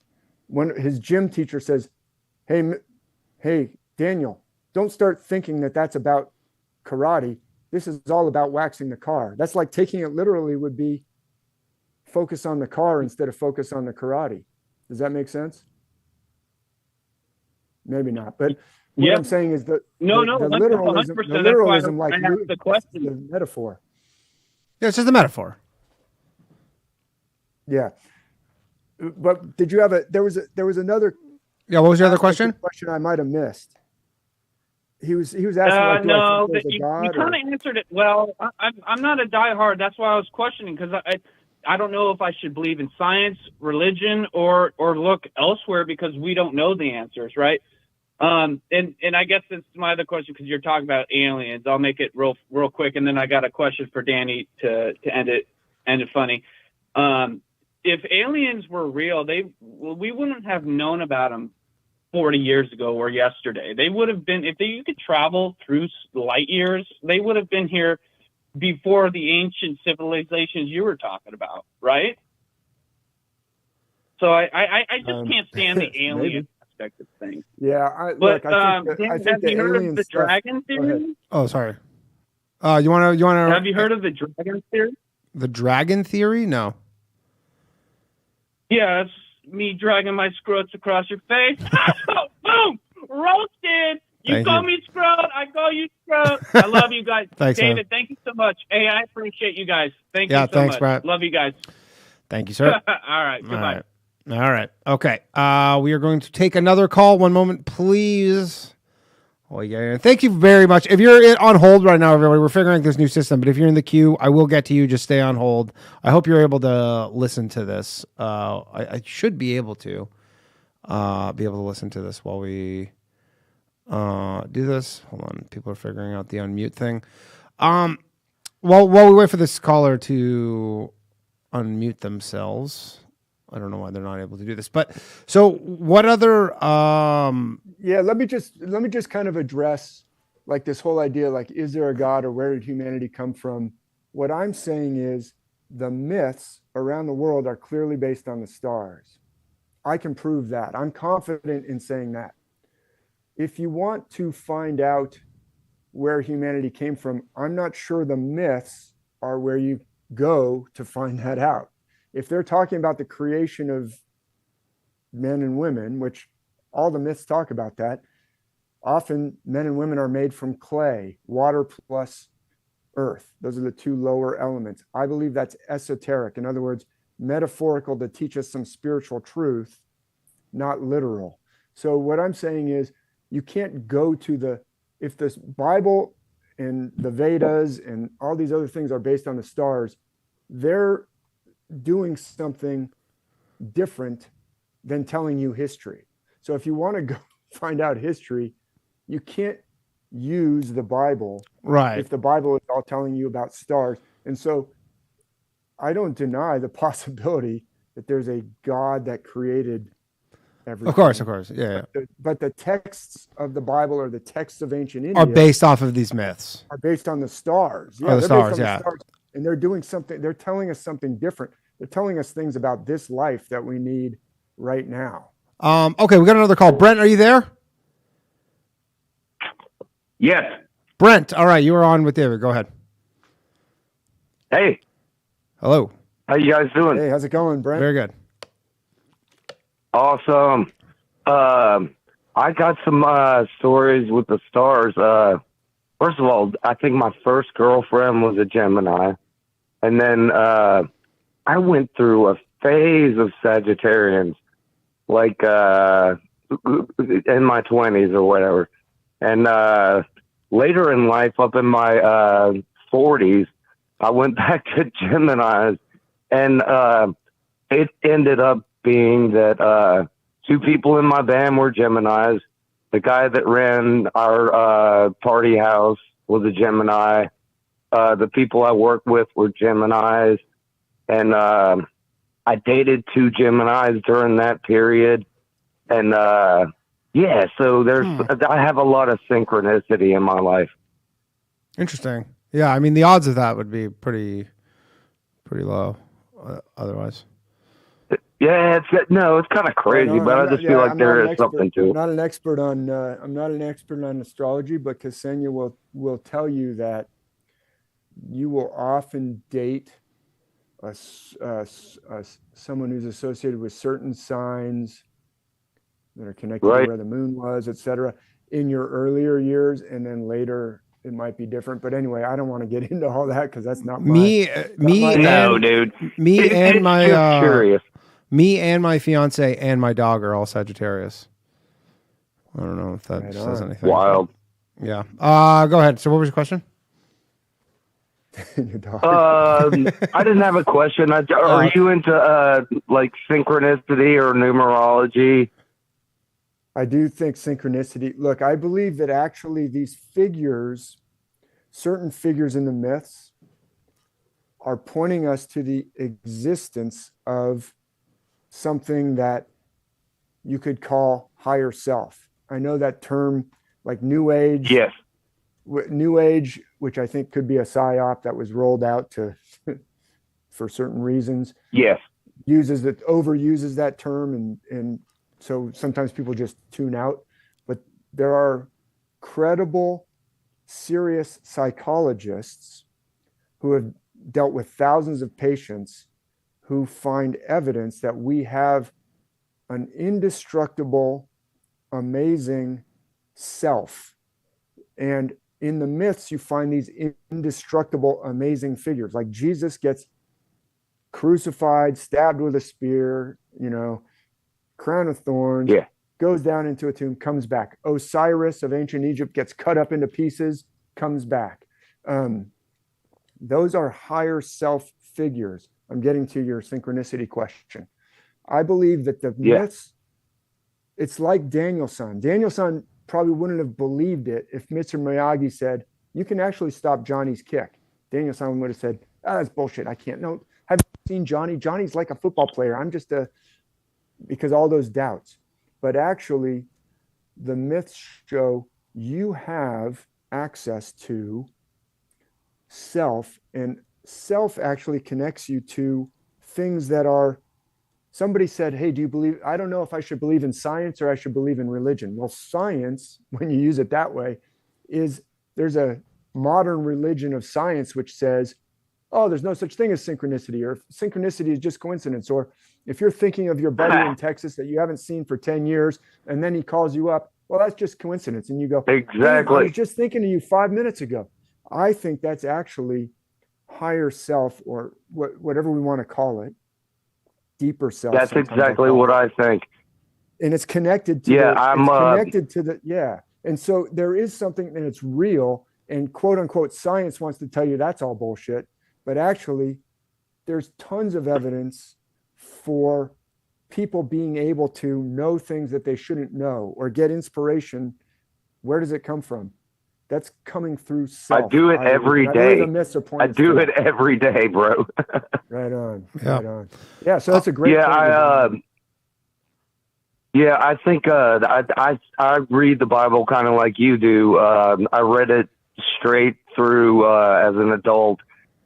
when his gym teacher says, hey, Daniel, don't start thinking that that's about karate. this is all about waxing the car. That's like taking it literally would be focus on the car instead of focus on the karate. Does that make sense? Maybe not, but what I'm saying is that the literalism, 100%, the literalism, like I asked the question. the metaphor. Yeah, it's just a metaphor. Yeah, but did you have there was another? Yeah, what was your other question? Question I might have missed. He was asking. Like, no, you kind of answered it well. I'm not a diehard. That's why I was questioning, because I don't know if I should believe in science, religion, or look elsewhere, because we don't know the answers, right? And I guess it's my other question, because you're talking about aliens. I'll make it real quick, and then I got a question for Danny to end it funny. If aliens were real, we wouldn't have known about them 40 years ago or yesterday. They would have been, if you could travel through light years, they would have been here before the ancient civilizations you were talking about, right? So I just can't stand the alien aspect of things. Yeah, I think have the you heard of alien the stuff, dragon theory? Oh, sorry. You want to? Have you heard of the dragon theory? The dragon theory? No. Yeah, it's me dragging my scrotes across your face. Boom! Roasted! You call me scrote, I call you scrote. I love you guys. Thanks, David, man. thank you so much. Hey, I appreciate you guys. Thank you so thanks, much. Brett. Love you guys. Thank you, sir. All right, goodbye. All right. Okay. We are going to take another call. One moment, please. Oh, yeah. Thank you very much. If you're on hold right now, everybody, we're figuring out this new system, but if you're in the queue, I will get to you. Just stay on hold. I hope you're able to listen to this. I should be able to listen to this while we do this. Hold on. People are figuring out the unmute thing. While we wait for this caller to unmute themselves, I don't know why they're not able to do this, but so what other? Let me just kind of address like this whole idea, like, is there a God or where did humanity come from? What I'm saying is the myths around the world are clearly based on the stars. I can prove that. I'm confident in saying that. If you want to find out where humanity came from, I'm not sure the myths are where you go to find that out. If they're talking about the creation of men and women, which all the myths talk about that, often men and women are made from clay, water plus earth. Those are the two lower elements. I believe that's esoteric. In other words, metaphorical to teach us some spiritual truth, not literal. So what I'm saying is you can't go to if this Bible and the Vedas and all these other things are based on the stars, they're doing something different than telling you history. So if you want to go find out history, you can't use the Bible, right? If the Bible is all telling you about stars. And so I don't deny the possibility that there's a God that created everything. Of course. Yeah. But the texts of the Bible or the texts of ancient India are based off of these myths. Are based on the stars. Yeah, the stars, yeah. Stars, and they're doing something, they're telling us something different. They're telling us things about this life that we need right now. Okay, we got another call. Brent, are you there? Yes. Brent, all right, you were on with David. Go ahead. Hey. Hello. How you guys doing? Hey, how's it going, Brent? Very good. Awesome. I got some stories with the stars. First of all, I think my first girlfriend was a Gemini. And then I went through a phase of Sagittarians, like in my 20s or whatever. And later in life, up in my 40s, I went back to Geminis. And it ended up being that two people in my band were Geminis. The guy that ran our party house was a Gemini. The people I worked with were Geminis. And I dated two Geminis during that period. And so I have a lot of synchronicity in my life. Interesting. Yeah, I mean, the odds of that would be pretty low otherwise. Yeah, it's kind of crazy, but I just feel like there is something to it. I'm not an expert on astrology, but Ksenia will tell you that you will often date someone who's associated with certain signs that are connected to where the moon was, etc., in your earlier years, and then later it might be different. But anyway, I don't want to get into all that because that's not me and my fiance and my dog are all Sagittarius. I don't know if that says anything. Wild. Yeah. Go ahead. So what was your question? Your dog. I didn't have a question. Are you into like synchronicity or numerology? I do think synchronicity. Look, I believe that actually these figures, certain figures in the myths, are pointing us to the existence of something that you could call higher self. I know that term, like New Age. Yes. New Age, which I think could be a psyop that was rolled out to for certain reasons. Yes. Overuses that term, and so sometimes people just tune out. But there are credible, serious psychologists who have dealt with thousands of patients who find evidence that we have an indestructible, amazing self. And in the myths, you find these indestructible, amazing figures. Like Jesus gets crucified, stabbed with a spear, crown of thorns, goes down into a tomb, comes back. Osiris of ancient Egypt gets cut up into pieces, comes back. Those are higher self figures. I'm getting to your synchronicity question. I believe that the myths, it's like Daniel-san. Daniel-san probably wouldn't have believed it if Mr. Miyagi said, you can actually stop Johnny's kick. Daniel-san would have said, that's bullshit. I can't. No, have you seen Johnny? Johnny's like a football player. I'm just because all those doubts. But actually, the myths show you have access to self, and self actually connects you to things that are. Somebody said, hey, do you believe, I don't know if I should believe in science or I should believe in religion. Well, science, when you use it that way, there's a modern religion of science which says, oh, there's no such thing as synchronicity, or synchronicity is just coincidence. Or if you're thinking of your buddy in Texas that you haven't seen for 10 years, and then he calls you up, well, that's just coincidence. And you go, exactly. I was just thinking of you 5 minutes ago. I think that's actually higher self, or whatever we want to call it. Deeper self. That's exactly what I think. And it's connected to And so there is something, and it's real, and quote unquote science wants to tell you that's all bullshit. But actually, there's tons of evidence for people being able to know things that they shouldn't know, or get inspiration. Where does it come from? That's coming through self. I do it every day. I do it every day, bro. Right on. Yeah. Right on. Yeah. So that's a great. I think I read the Bible kind of like you do. I read it straight through as an adult,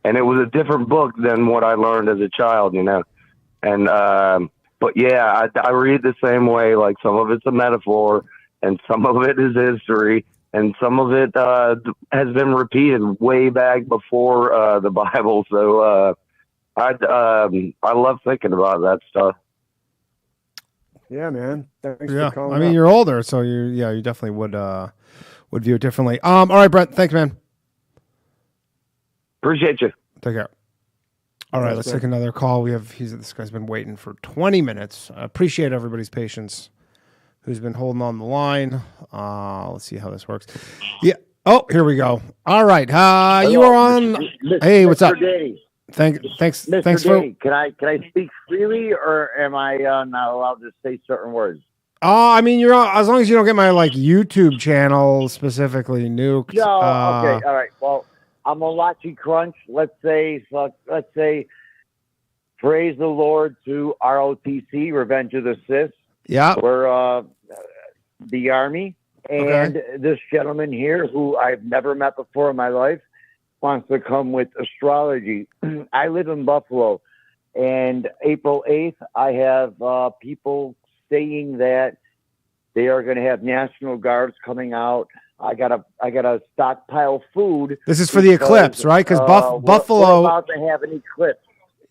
and it was a different book than what I learned as a child, And but yeah, I read the same way. Like, some of it's a metaphor, and some of it is history. And some of it has been repeated way back before the Bible. So I love thinking about that stuff. Yeah, man. Thanks yeah, for calling I mean, up. you're older, so you definitely would view it differently. All right, Brent. Thanks, man. Appreciate you. Take care. All right, let's take another call. This guy's been waiting for 20 minutes. I appreciate everybody's patience who's been holding on the line. Let's see how this works. Yeah. Oh, here we go. All right. You are on. Hey, what's up? Danny. Thanks. Mr. Thanks Danny, can I speak freely, or am I not allowed to say certain words? I mean, you're on, as long as you don't get my YouTube channel specifically nuked. No. Okay. All right. Well, I'm a Lachi Crunch. Let's say, praise the Lord to ROTC, Revenge of the Sith. Yeah. We're the Army. And this gentleman here, who I've never met before in my life, wants to come with astrology. I live in Buffalo, and April 8th, I have people saying that they are going to have National Guards coming out gotta stockpile food. This is for the eclipse, right? Because Buffalo. We're about to have an eclipse.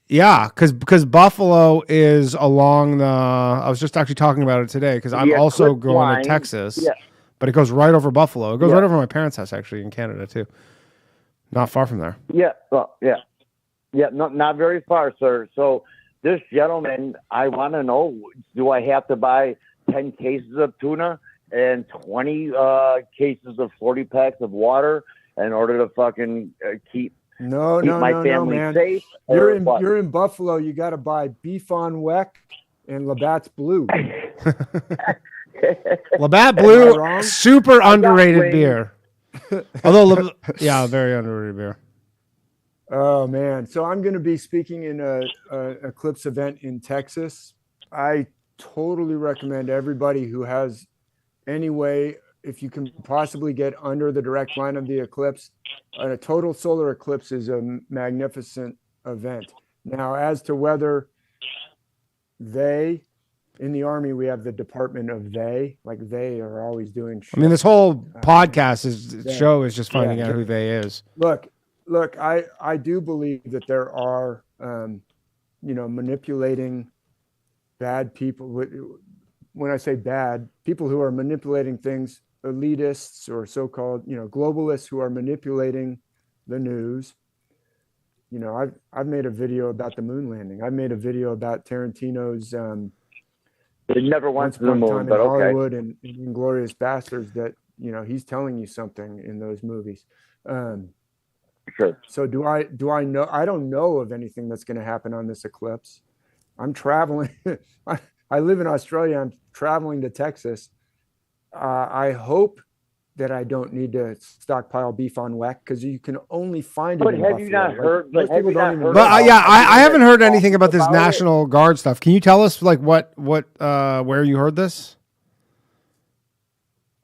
Yeah, because Buffalo is along the. I was just actually talking about it today because I'm also going to Texas, but it goes right over Buffalo. It goes right over my parents' house, actually, in Canada too. Not far from there. Yeah, well, yeah, not very far, sir. So this gentleman, I want to know: do I have to buy 10 cases of tuna and 20 cases of 40 packs of water in order to fucking keep? No, man. Safe, you're in Buffalo. You got to buy Beef on Weck and Labatt's Blue. Labatt Blue, super underrated beer. Although, very underrated beer. Oh man! So I'm going to be speaking in a Eclipse event in Texas. I totally recommend everybody who has any way, if you can possibly get under the direct line of the eclipse. A total solar eclipse is a magnificent event. Now, as to whether in the Army, we have the Department of like they are always doing shit. I mean, this whole podcast show is just finding out who they is. Look, I do believe that there are, manipulating bad people. When I say bad, people who are manipulating things, elitists or so-called, globalists who are manipulating the news. I've made a video about the moon landing. I've made a video about Tarantino's it never went to the moon, but Hollywood and Inglourious Bastards, that he's telling you something in those movies. Sure. So do I know? I don't know of anything that's going to happen on this eclipse. I'm traveling. I live in Australia. I'm traveling to Texas. I hope that I don't need to stockpile beef on Weck, because you can only find it. But in have Buffalo. you not heard? But have you not heard? I haven't heard anything about this National Guard stuff. Can you tell us where you heard this?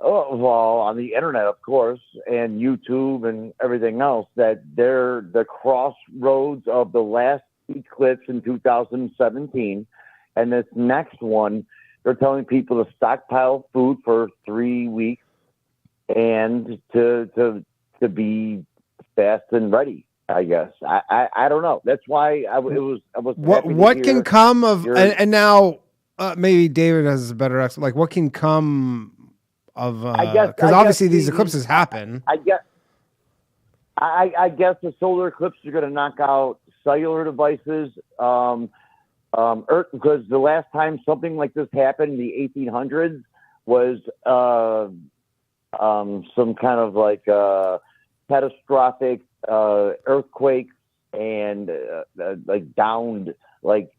Oh, well, on the internet, of course, and YouTube and everything else, that they're the crossroads of the last eclipse in 2017, and this next one, they're telling people to stockpile food for 3 weeks and to be fast and ready. I guess I don't know. That's why I was. What can come of and now maybe David has a better answer. Like, what can come of? Because obviously these eclipses happen. I guess the solar eclipses are going to knock out cellular devices. Earth, because the last time something like this happened in the 1800s was some kind of like catastrophic earthquakes and like downed like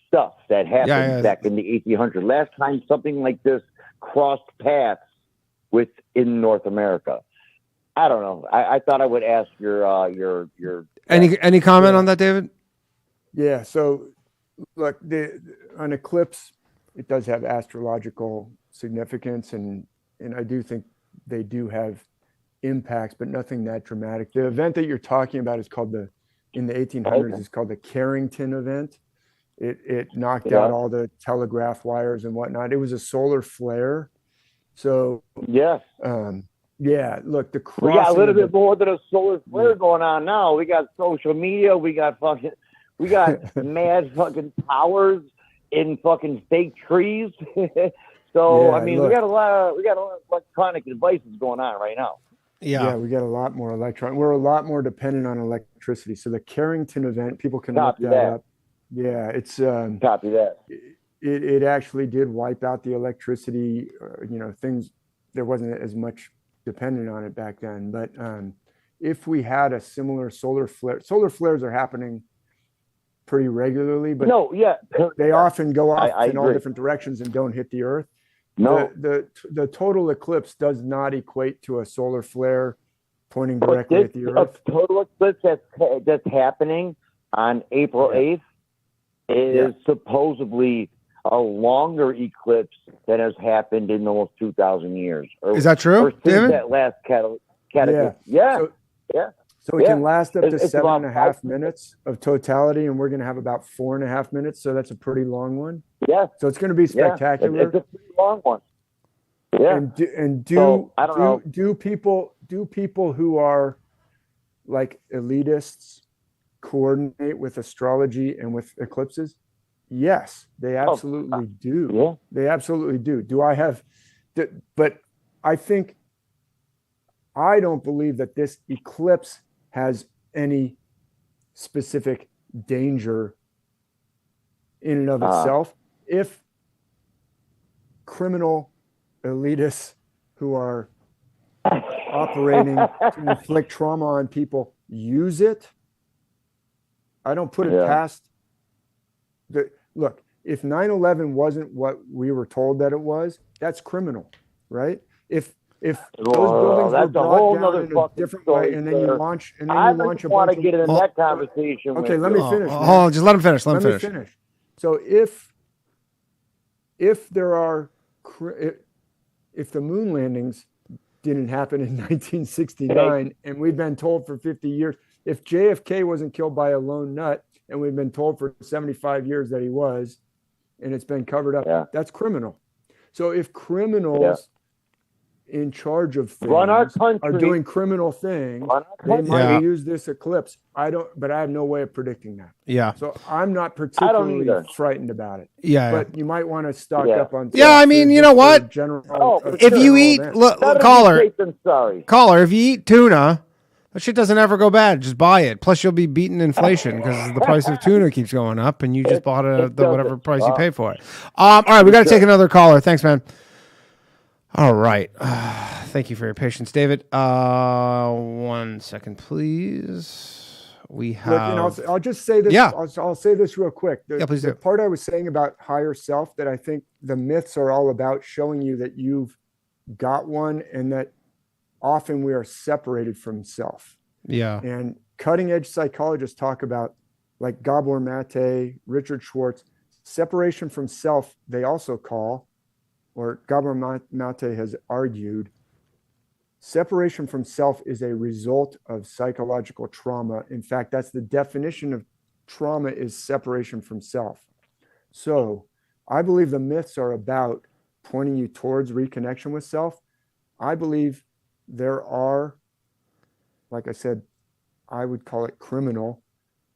stuff that happened back in the 1800s. Last time something like this crossed paths within North America. I don't know. I thought I would ask your any comment on that, David? Yeah. So look, an eclipse, it does have astrological significance, and I do think they do have impacts, but nothing that dramatic. The event that you're talking about is called in the 1800s, is called the Carrington event. It knocked out all the telegraph wires and whatnot. It was a solar flare. So look, the we got a little bit more than a solar flare going on now. We got social media. We got mad fucking towers in fucking fake trees. So I mean, we got a lot of electronic devices going on right now. Yeah, we got a lot more electron. We're a lot more dependent on electricity. So the Carrington event, people can look that up. Yeah, it's copy that. It actually did wipe out the electricity. Things, there wasn't as much dependent on it back then. But if we had a similar solar flares are happening pretty regularly, but they often go off in all different directions and don't hit the Earth. No, the total eclipse does not equate to a solar flare pointing directly at the Earth. A total eclipse that's happening on April 8th is supposedly a longer eclipse than has happened in almost 2,000 years. Is that true, or since David? that last cataclysm. So it can last up to 7.5 minutes of totality, and we're going to have about 4.5 minutes. So that's a pretty long one. Yeah. So it's going to be spectacular. It's a pretty long one. Yeah. And So, I don't know. do people who are like elitists coordinate with astrology and with eclipses? Yes, they absolutely do. Yeah. They absolutely do. But I don't believe that this eclipse has any specific danger in and of itself. If criminal elitists who are operating to inflict trauma on people use it, I don't put it past look, if 9/11 wasn't what we were told that it was, that's criminal, right? If those buildings that's were a whole brought down nother in a different way, and then you launch I want to get in that conversation. Okay, let me finish. Hold on, just let him finish. Let me finish. So if there are if the moon landings didn't happen in 1969 and we've been told for 50 years, if JFK wasn't killed by a lone nut and we've been told for 75 years that he was, and it's been covered up, that's criminal. So if criminals in charge of things are doing criminal things, they might use this eclipse. But I have no way of predicting that. Yeah. So I'm not particularly frightened about it. Yeah. But you might want to stock up on. Yeah, I mean, you know what? If you eat, caller, if you eat tuna, that shit doesn't ever go bad. Just buy it. Plus, you'll be beating inflation because the price of tuna keeps going up, and you just bought it at whatever price you pay for it. All right, we got to take another caller. Thanks, man. All right. Thank you for your patience, David. 1 second, please. We have. Look, I'll just say this. Yeah. I'll say this real quick. Please do. The part I was saying about higher self, that I think the myths are all about showing you that you've got one, and that often we are separated from self. Yeah. And cutting edge psychologists talk about, like Gabor Mate, Richard Schwartz, separation from self. They also call, or Gabor Mate has argued, separation from self is a result of psychological trauma. In fact, that's the definition of trauma, is separation from self. So I believe the myths are about pointing you towards reconnection with self. I believe there are, like I said, I would call it criminal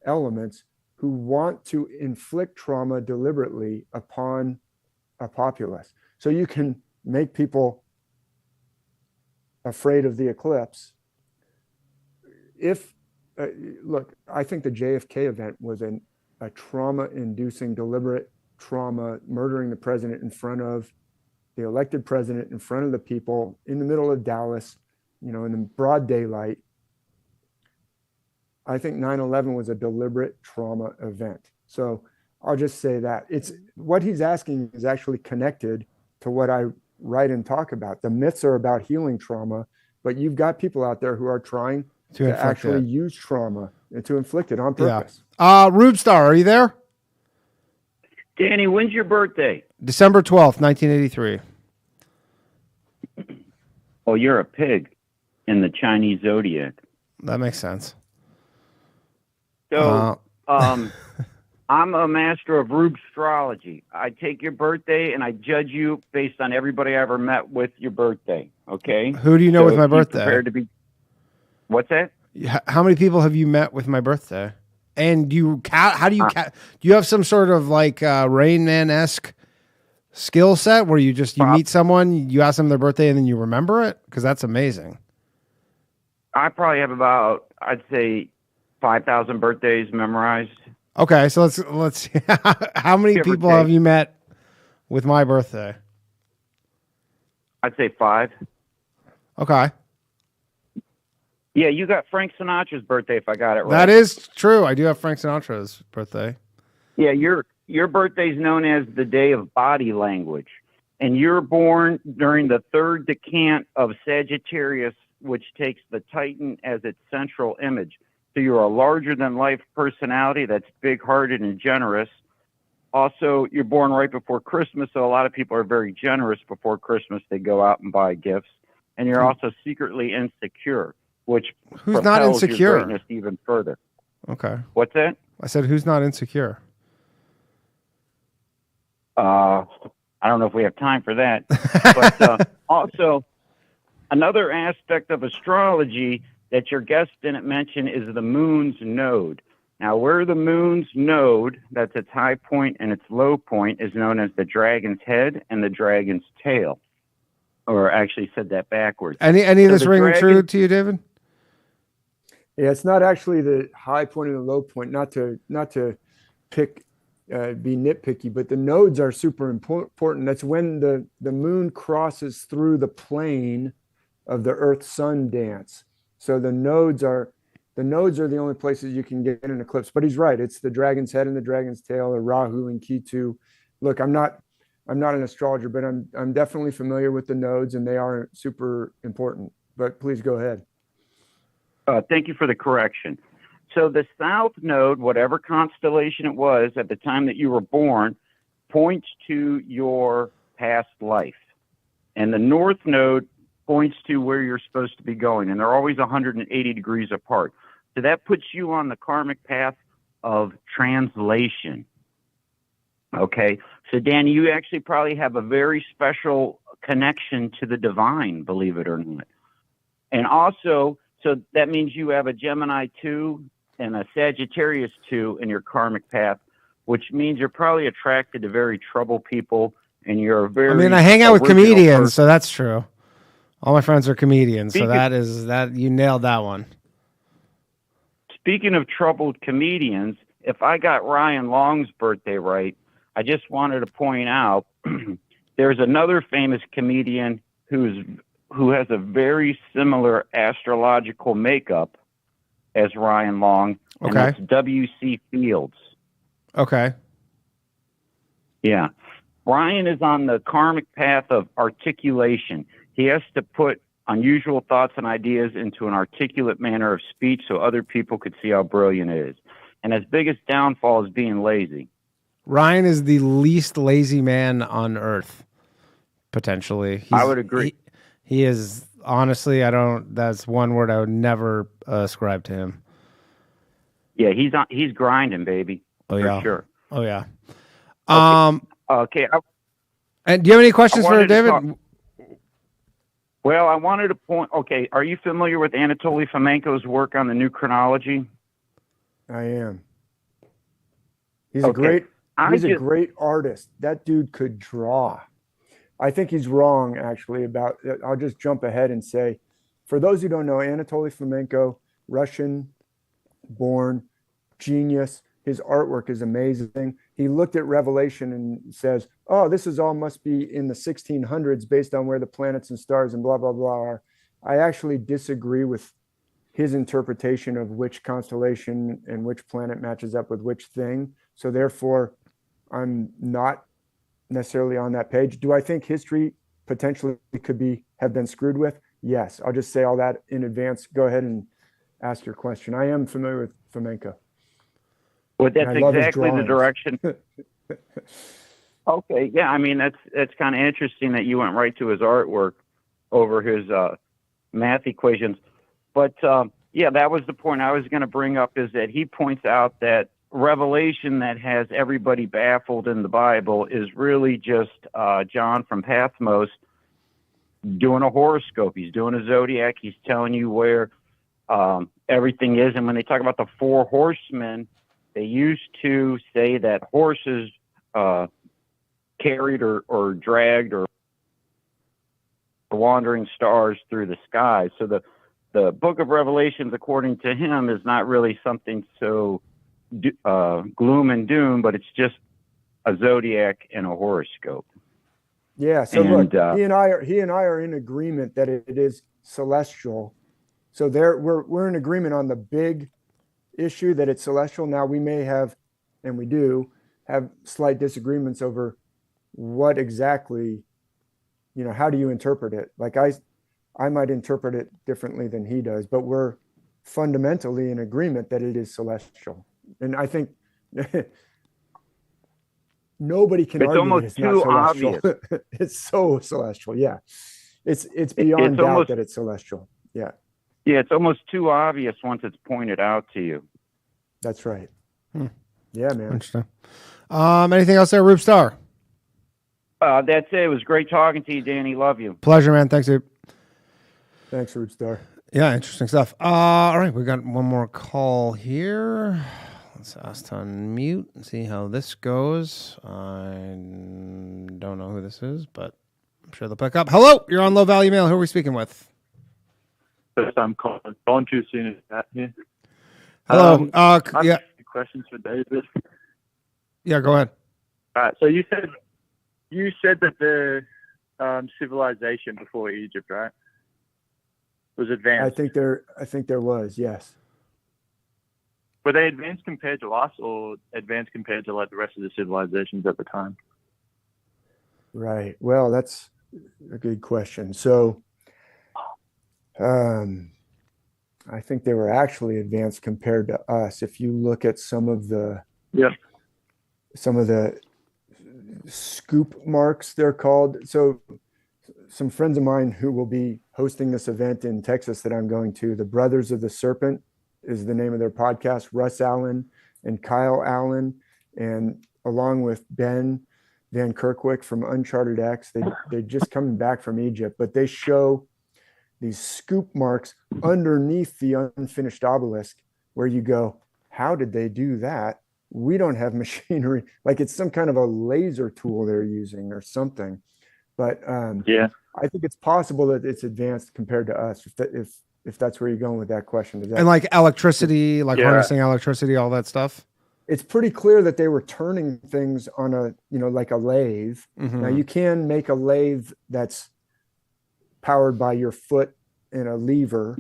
elements who want to inflict trauma deliberately upon a populace. So you can make people afraid of the eclipse. Look, I think the JFK event was a trauma-inducing, deliberate trauma, murdering the president in front of the elected president, in front of the people, in the middle of Dallas, in the broad daylight. I think 9/11 was a deliberate trauma event. So I'll just say that it's what he's asking is actually connected to what I write and talk about. The myths are about healing trauma, but you've got people out there who are trying to actually use trauma and to inflict it on purpose. Rube Star, are you there? Danny, when's your birthday? December 12th, 1983. Oh, you're a pig in the Chinese Zodiac. That makes sense. So, I'm a master of Rube Astrology. I take your birthday and I judge you based on everybody I ever met with your birthday. Okay. Who do you know with my birthday? Prepared to be. What's that? How many people have you met with my birthday? And do you do you have some sort of like Rain Man-esque skill set where you meet someone, you ask them their birthday, and then you remember it? Because that's amazing. I probably have about, I'd say, 5,000 birthdays memorized. Okay, so let's see. How many people have you met with my birthday? I'd say 5. Okay. Yeah, you got Frank Sinatra's birthday, if I got it right. That is true. I do have Frank Sinatra's birthday. Yeah, your birthday's known as the day of body language. And you're born during the 3rd decant of Sagittarius, which takes the Titan as its central image. So you're a larger-than-life personality that's big-hearted and generous. Also, you're born right before Christmas, so a lot of people are very generous before Christmas. They go out and buy gifts. And you're also secretly insecure, which who's not insecure? Your greatness even further. Okay. What's that? I said, who's not insecure? I don't know if we have time for that. But Also, another aspect of astrology that your guest didn't mention is the moon's node. Now, where the moon's node, that's its high point and its low point, is known as the dragon's head and the dragon's tail. Or actually said that backwards. Any of this ring true to you, David? Yeah, it's not actually the high point and the low point. Not to pick, be nitpicky, but the nodes are super important. That's when the moon crosses through the plane of the Earth-Sun dance. So the nodes are the only places you can get an eclipse. But he's right. It's the dragon's head and the dragon's tail, or Rahu and Ketu. Look, I'm not an astrologer, but I'm definitely familiar with the nodes, and they are super important. But please go ahead. Thank you for the correction. So the south node, whatever constellation it was at the time that you were born, points to your past life. And the north node points to where you're supposed to be going. And they're always 180 degrees apart. So that puts you on the karmic path of translation. Okay. So, Danny, you actually probably have a very special connection to the divine, believe it or not. And also, so that means you have a Gemini 2 and a Sagittarius 2 in your karmic path, which means you're probably attracted to very troubled people, and you're a very. I mean, I hang out with comedians, person. so that's true. All my friends are comedians, so that you nailed that one. Speaking of troubled comedians, if I got Ryan Long's birthday right, I just wanted to point out there's another famous comedian who has a very similar astrological makeup as Ryan Long, and that's W.C. Fields. Okay. Yeah. Ryan is on the karmic path of articulation. He has to put unusual thoughts and ideas into an articulate manner of speech so other people could see how brilliant it is. And his biggest downfall is being lazy. Ryan is the least lazy man on earth, potentially. I would agree. He is, honestly, that's one word I would never ascribe to him. Yeah, he's grinding, baby. Oh, yeah. For sure. Oh, yeah. Okay. And do you have any questions for David? Well, I wanted to point. Okay, are you familiar with Anatoly Fomenko's work on the new chronology? I am. He's a great artist. That dude could draw. I think he's wrong, actually, about it. I'll just jump ahead and say, for those who don't know, Anatoly Fomenko, Russian-born genius. His artwork is amazing. He looked at Revelation and says, oh, this is all must be in the 1600s based on where the planets and stars and blah, blah, blah are. I actually disagree with his interpretation of which constellation and which planet matches up with which thing. So therefore, I'm not necessarily on that page. Do I think history potentially could have been screwed with? Yes. I'll just say all that in advance. Go ahead and ask your question. I am familiar with Fomenko. Well, that's exactly the direction. Okay. Yeah. I mean, that's kind of interesting that you went right to his artwork over his math equations. But yeah, that was the point I was going to bring up, is that he points out that Revelation that has everybody baffled in the Bible is really just John from Patmos doing a horoscope. He's doing a zodiac. He's telling you where everything is. And when they talk about the four horsemen, they used to say that horses carried or dragged or wandering stars through the sky. So the book of Revelations, according to him, is not really something so gloom and doom, but it's just a zodiac and a horoscope. Yeah. So look, he and I are in agreement that it is celestial. So we're in agreement on the big issue that it's celestial. Now we may have, and we do have, slight disagreements over what exactly, how do you interpret it? Like I might interpret it differently than he does, but we're fundamentally in agreement that it is celestial. And I think nobody can argue that it's not celestial. It's so celestial. Yeah. It's beyond doubt that it's celestial. Yeah. Yeah. It's almost too obvious once it's pointed out to you. That's right. Yeah, man. Interesting. Anything else there, Rube Star? That's it. It was great talking to you, Danny. Love you. Pleasure, man. Thanks, dude. Thanks, Root Star. Yeah, interesting stuff. All right, we got one more call here. Let's ask to unmute and see how this goes. I don't know who this is, but I'm sure they'll pick up. Hello, you're on Low Value Mail. Who are we speaking with? First time calling. Gone too soon as that here. Hello. I have Yeah. questions for David. Yeah, go ahead. All right. So you said that the civilization before Egypt, right, was advanced. I think there was, yes. Were they advanced compared to us, or advanced compared to like the rest of the civilizations at the time? Right. Well, that's a good question. So, I think they were actually advanced compared to us. If you look at some of the scoop marks, they're called. So some friends of mine who will be hosting this event in Texas that I'm going to, the Brothers of the Serpent is the name of their podcast, Russ Allen and Kyle Allen, and along with Ben Van Kerkwick from Uncharted X. They just coming back from Egypt, but they show these scoop marks underneath the unfinished obelisk where you go, how did they do that? We don't have machinery. Like it's some kind of a laser tool they're using or something. But I think it's possible that it's advanced compared to us. If that's where you're going with that question. And like electricity, like harnessing electricity, all that stuff. It's pretty clear that they were turning things on a, like a lathe. Mm-hmm. Now you can make a lathe that's powered by your foot and a lever.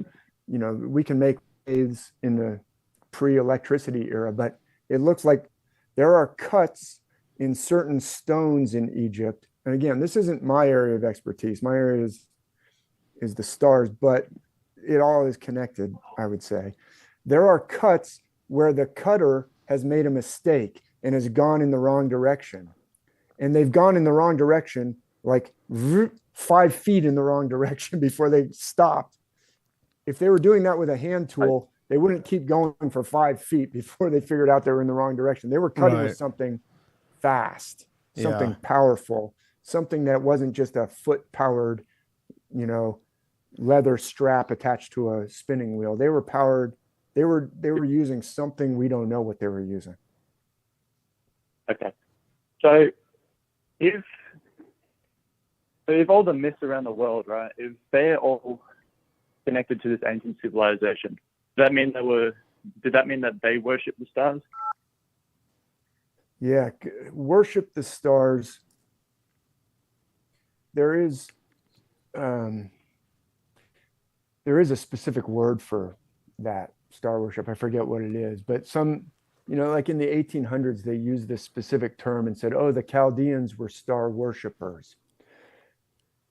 We can make lathes in the pre-electricity era, but it looks like there are cuts in certain stones in Egypt. And again, this isn't my area of expertise. My area is the stars, but it all is connected, I would say. There are cuts where the cutter has made a mistake and has gone in the wrong direction. And they've gone in the wrong direction, like 5 feet in the wrong direction before they stopped. If they were doing that with a hand tool, they wouldn't keep going for 5 feet before they figured out they were in the wrong direction. They were cutting with something fast, something powerful, something that wasn't just a foot-powered, leather strap attached to a spinning wheel. They were powered. They were using something we don't know what they were using. Okay, so if all the myths around the world, right, if they're all connected to this ancient civilization, did that mean that they worship the stars? Yeah, worship the stars. There is a specific word for that, star worship. I forget what it is, but some, like in the 1800s, they used this specific term and said, oh, the Chaldeans were star worshipers.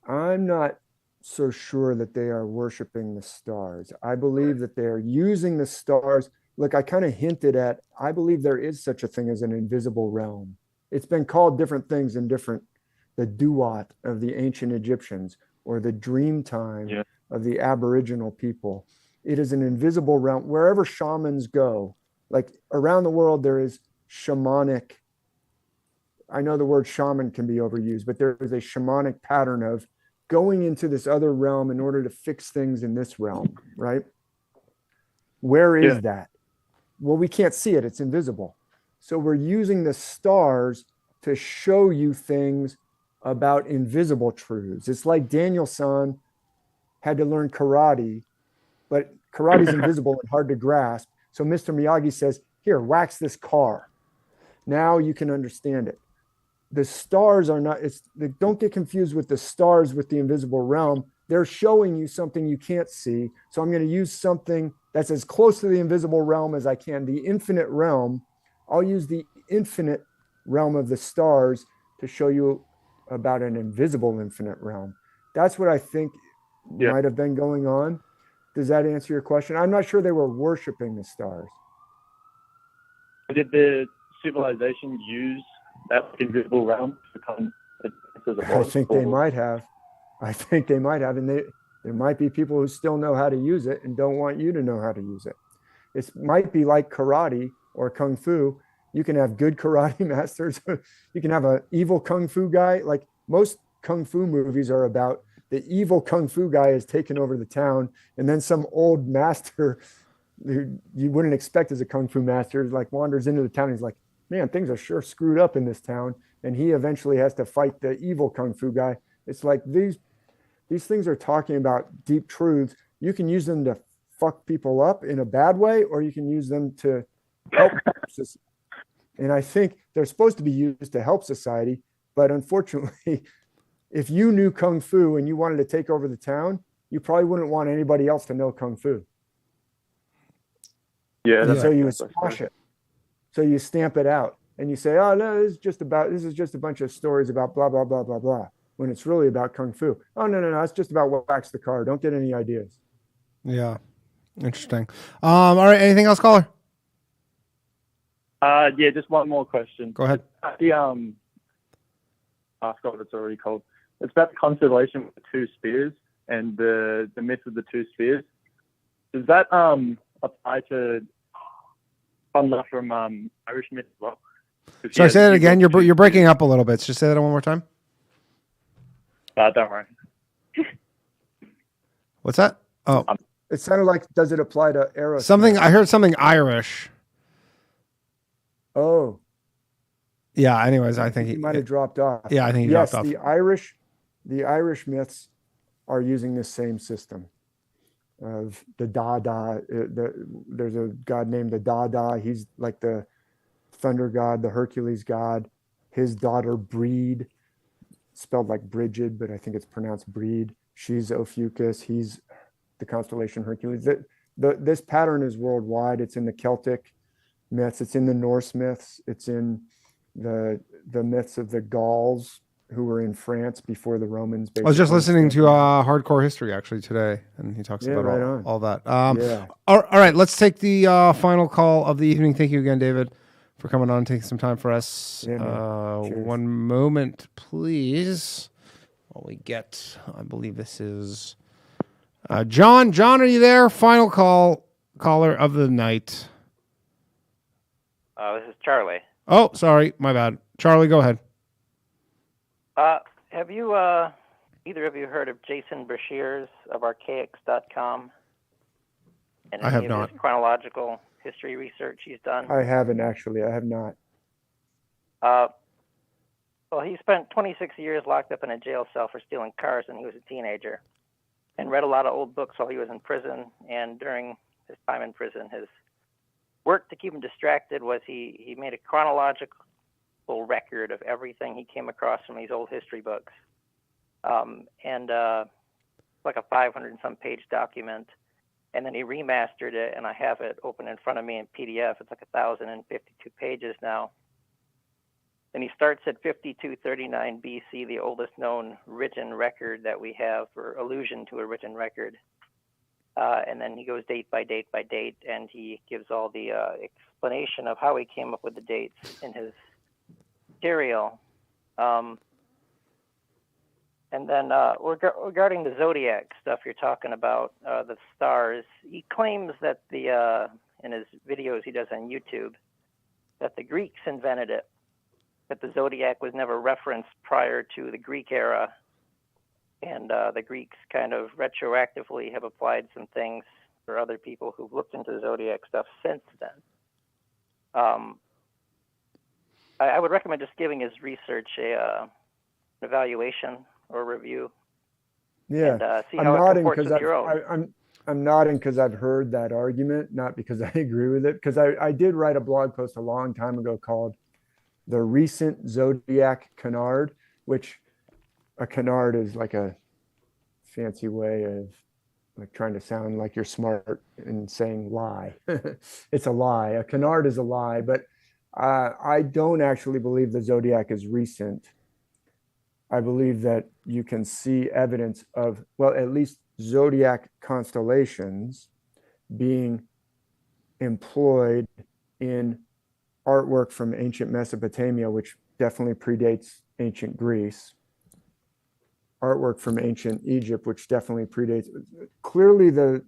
I'm not so sure that they are worshiping the stars. I believe that they are using the stars. Look, I kind of hinted at, I believe there is such a thing as an invisible realm. It's been called different things in the duat of the ancient Egyptians, or the dream time of the Aboriginal people. It is an invisible realm. Wherever shamans go, like around the world, there is shamanic. I know the word shaman can be overused, but there is a shamanic pattern of going into this other realm in order to fix things in this realm, right? Where is that? Well, we can't see it. It's invisible. So we're using the stars to show you things about invisible truths. It's like Daniel-san had to learn karate, but karate is invisible and hard to grasp. So Mr. Miyagi says, here, wax this car. Now you can understand it. The stars are not, don't get confused with the stars with the invisible realm. They're showing you something you can't see. So I'm going to use something that's as close to the invisible realm as I can, the infinite realm. I'll use the infinite realm of the stars to show you about an invisible infinite realm. That's what I think might have been going on. Does that answer your question? I'm not sure they were worshiping the stars. Did the civilization use that invisible realm to become I think they might have. And there might be people who still know how to use it and don't want you to know how to use it. It might be like karate or kung fu. You can have good karate masters. You can have an evil kung fu guy. Like most kung fu movies are about the evil kung fu guy has taken over the town, and then some old master who you wouldn't expect as a kung fu master like wanders into the town. And he's like, man, things are sure screwed up in this town, and he eventually has to fight the evil kung fu guy. It's like these things are talking about deep truths. You can use them to fuck people up in a bad way, or you can use them to help. And I think they're supposed to be used to help society, but unfortunately, if you knew kung fu and you wanted to take over the town, you probably wouldn't want anybody else to know kung fu. Yeah, so you squash it. So you stamp it out and you say, oh no, this is just a bunch of stories about blah blah blah blah blah, when it's really about kung fu. Oh no, it's just about wax the car. Don't get any ideas. Yeah. Interesting. All right, anything else, caller? Yeah, just one more question. Go ahead. The I forgot what it's already called. It's about the constellation with the two spheres and the myth of the two spheres. Does that apply to Hamlet from Irish myth as well? Sorry, say that again. You're breaking up a little bit. Just say that one more time. Don't worry. What's that? Oh, it sounded like, does it apply to Eros? something. I heard something Irish. Oh, yeah. Anyways, I think he might have dropped off. Yeah, I think he dropped off. The Irish myths are using this same system of the Dada. There's a god named the Dada. He's like the thunder god, the Hercules god. His daughter Breed, spelled like Brigid, but I think it's pronounced Breed. She's Ophiuchus. He's the constellation Hercules. This pattern is worldwide. It's in the Celtic myths. It's in the Norse myths. It's in the myths of the Gauls who were in France before the Romans. I was just listening to Hardcore History actually today, and he talks about all that. All right, let's take the final call of the evening. Thank you again, David, for coming on and taking some time for us. One moment, please. While we get, I believe this is John. John, are you there? Final caller of the night. This is Charlie. Oh, sorry, my bad. Charlie, go ahead. Have you, either of you heard of Jason Brashears of archaics.com? And I have not. His chronological history research he's done? I haven't actually. I have not. Well, he spent 26 years locked up in a jail cell for stealing cars when he was a teenager, and read a lot of old books while he was in prison. And during his time in prison, his work to keep him distracted was he made a chronological record of everything he came across from these old history books, and like a 500 and some page document. And then he remastered it, and I have it open in front of me in PDF. It's like 1,052 pages now. And he starts at 5239 BC, the oldest known written record that we have, or allusion to a written record. And then he goes date by date by date, and he gives all the explanation of how he came up with the dates in his material. And then regarding the Zodiac stuff you're talking about, the stars, he claims that in his videos he does on YouTube, that the Greeks invented it, that the Zodiac was never referenced prior to the Greek era. And the Greeks kind of retroactively have applied some things for other people who've looked into the Zodiac stuff since then. I would recommend just giving his research an evaluation or review. Yeah, and, see how it comports with your own. I'm nodding because I've heard that argument, not because I agree with it. Because I did write a blog post a long time ago called "The Recent Zodiac Canard," which a canard is like a fancy way of like trying to sound like you're smart and saying lie. It's a lie. A canard is a lie, but I don't actually believe the Zodiac is recent. I believe that you can see evidence of, well, at least Zodiac constellations being employed in artwork from ancient Mesopotamia, which definitely predates ancient Greece. Artwork from ancient Egypt, which definitely predates. Clearly, the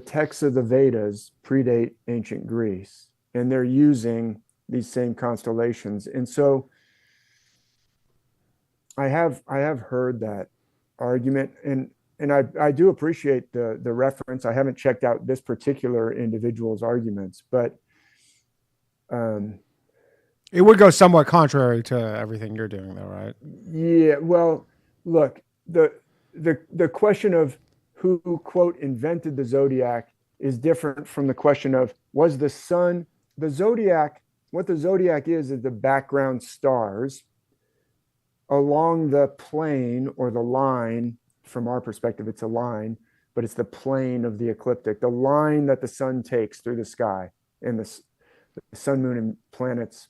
texts of the Vedas predate ancient Greece, and they're using these same constellations. And so I have heard that argument, and I do appreciate the reference. I haven't checked out this particular individual's arguments, but it would go somewhat contrary to everything you're doing, though, right? yeah. Well, look, the question of who, quote, invented the zodiac is different from the question of was the sun, the zodiac. What the zodiac is the background stars along the plane or the line. From our perspective, it's a line, but it's the plane of the ecliptic, the line that the sun takes through the sky. And the sun, moon, and planets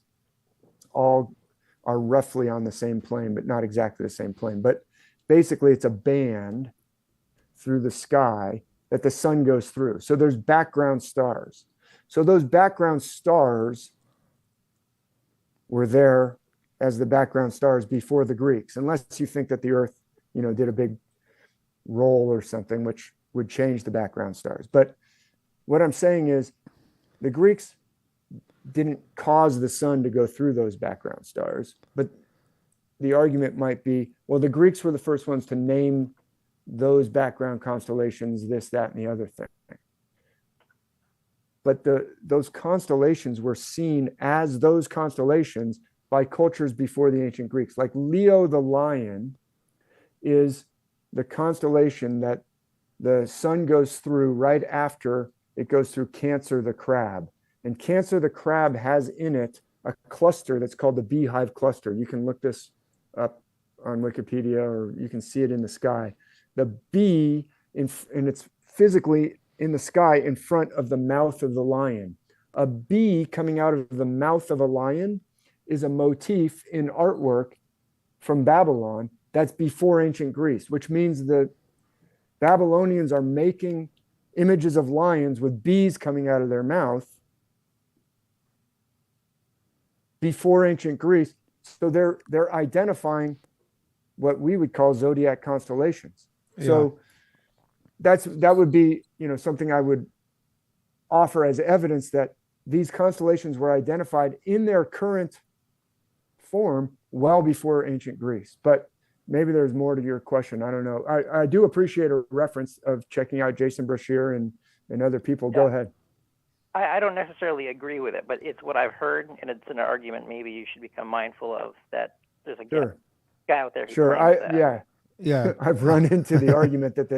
all are roughly on the same plane, but not exactly the same plane. But basically, it's a band through the sky that the sun goes through. So there's background stars. So those background stars were there as the background stars before the Greeks, unless you think that the Earth, did a big roll or something, which would change the background stars. But what I'm saying is the Greeks didn't cause the sun to go through those background stars. But the argument might be, well, the Greeks were the first ones to name those background constellations, this, that, and the other thing. But those constellations were seen as those constellations by cultures before the ancient Greeks. Like Leo the lion is the constellation that the sun goes through right after it goes through Cancer the crab. And Cancer the crab has in it a cluster that's called the beehive cluster. You can look this up on Wikipedia, or you can see it in the sky. The bee, and it's physically in the sky in front of the mouth of the lion. A bee coming out of the mouth of a lion is a motif in artwork from Babylon that's before ancient Greece, which means the Babylonians are making images of lions with bees coming out of their mouth before ancient Greece. So they're identifying what we would call zodiac constellations. Yeah. So that would be, something I would offer as evidence that these constellations were identified in their current form well before ancient Greece. But maybe there's more to your question. I don't know. I do appreciate a reference of checking out Jason Brashear and other people. Yeah. Go ahead. I don't necessarily agree with it, but it's what I've heard, and it's an argument maybe you should become mindful of, that there's a guy out there who claims that. Yeah. I've run into the argument that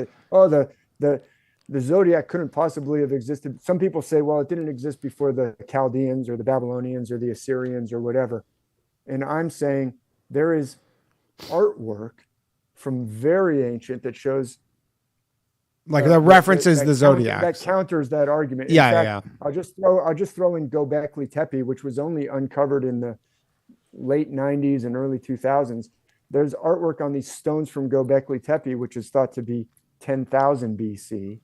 the zodiac couldn't possibly have existed. Some people say, well, it didn't exist before the Chaldeans or the Babylonians or the Assyrians or whatever. And I'm saying there is artwork from very ancient that shows, like the references the zodiac that counters that argument. In fact, I'll just throw in Göbekli Tepe, which was only uncovered in the late 90s and early 2000s. There's artwork on these stones from Göbekli Tepe, which is thought to be 10,000 BC,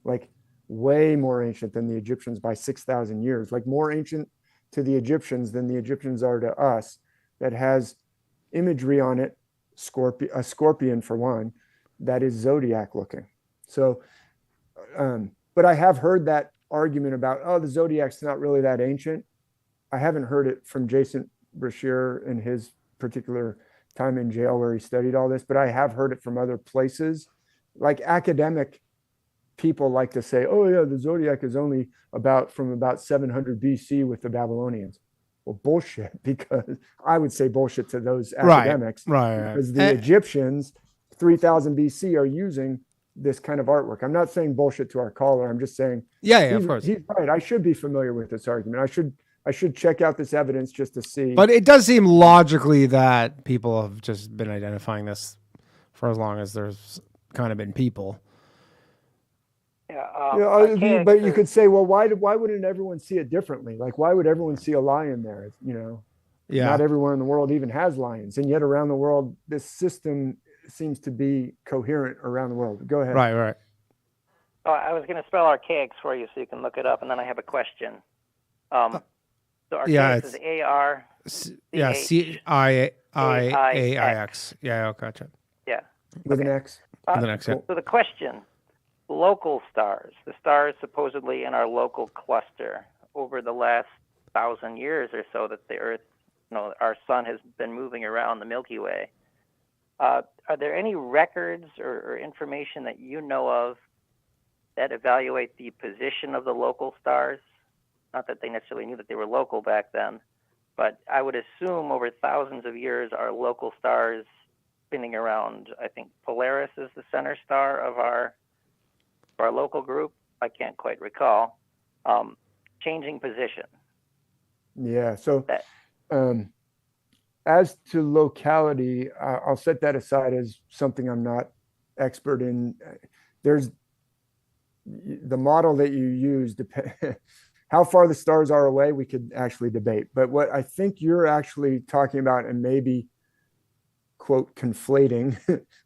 like way more ancient than the Egyptians by 6,000 years, like more ancient to the Egyptians than the Egyptians are to us, that has imagery on it, a scorpion for one, that is zodiac looking. So, but I have heard that argument about, the zodiac's not really that ancient. I haven't heard it from Jason Brashear in his particular time in jail where he studied all this, but I have heard it from other places. Like academic people like to say, oh yeah, the zodiac is only from about 700 BC with the Babylonians. Well, bullshit, because I would say bullshit to those academics. Right. Because the Egyptians, 3000 BC, are using this kind of artwork. I'm not saying bullshit to our caller. I'm just saying, of course. He's right. I should be familiar with this argument. I should check out this evidence just to see. But it does seem logically that people have just been identifying this for as long as there's kind of been people. But you could say, well, why wouldn't everyone see it differently? Like, why would everyone see a lion there? Not everywhere in the world even has lions, and yet around the world, this system seems to be coherent around the world. Go ahead. Right. Oh, I was going to spell archaics for you so you can look it up, and then I have a question. So archaics is A-R. C-I-A-I-X. Yeah, gotcha. Yeah. With an X. With an X, yeah. So the question, local stars, the stars supposedly in our local cluster over the last 1,000 years or so that the Earth, our sun has been moving around the Milky Way. Are there any records or information that you know of that evaluate the position of the local stars? Not that they necessarily knew that they were local back then, but I would assume over thousands of years, our local stars spinning around, I think Polaris is the center star of our local group. I can't quite recall. Changing position. Yeah. So, as to locality, I'll set that aside as something I'm not expert in. There's the model that you use, how far the stars are away, we could actually debate. But what I think you're actually talking about, and maybe, quote, conflating,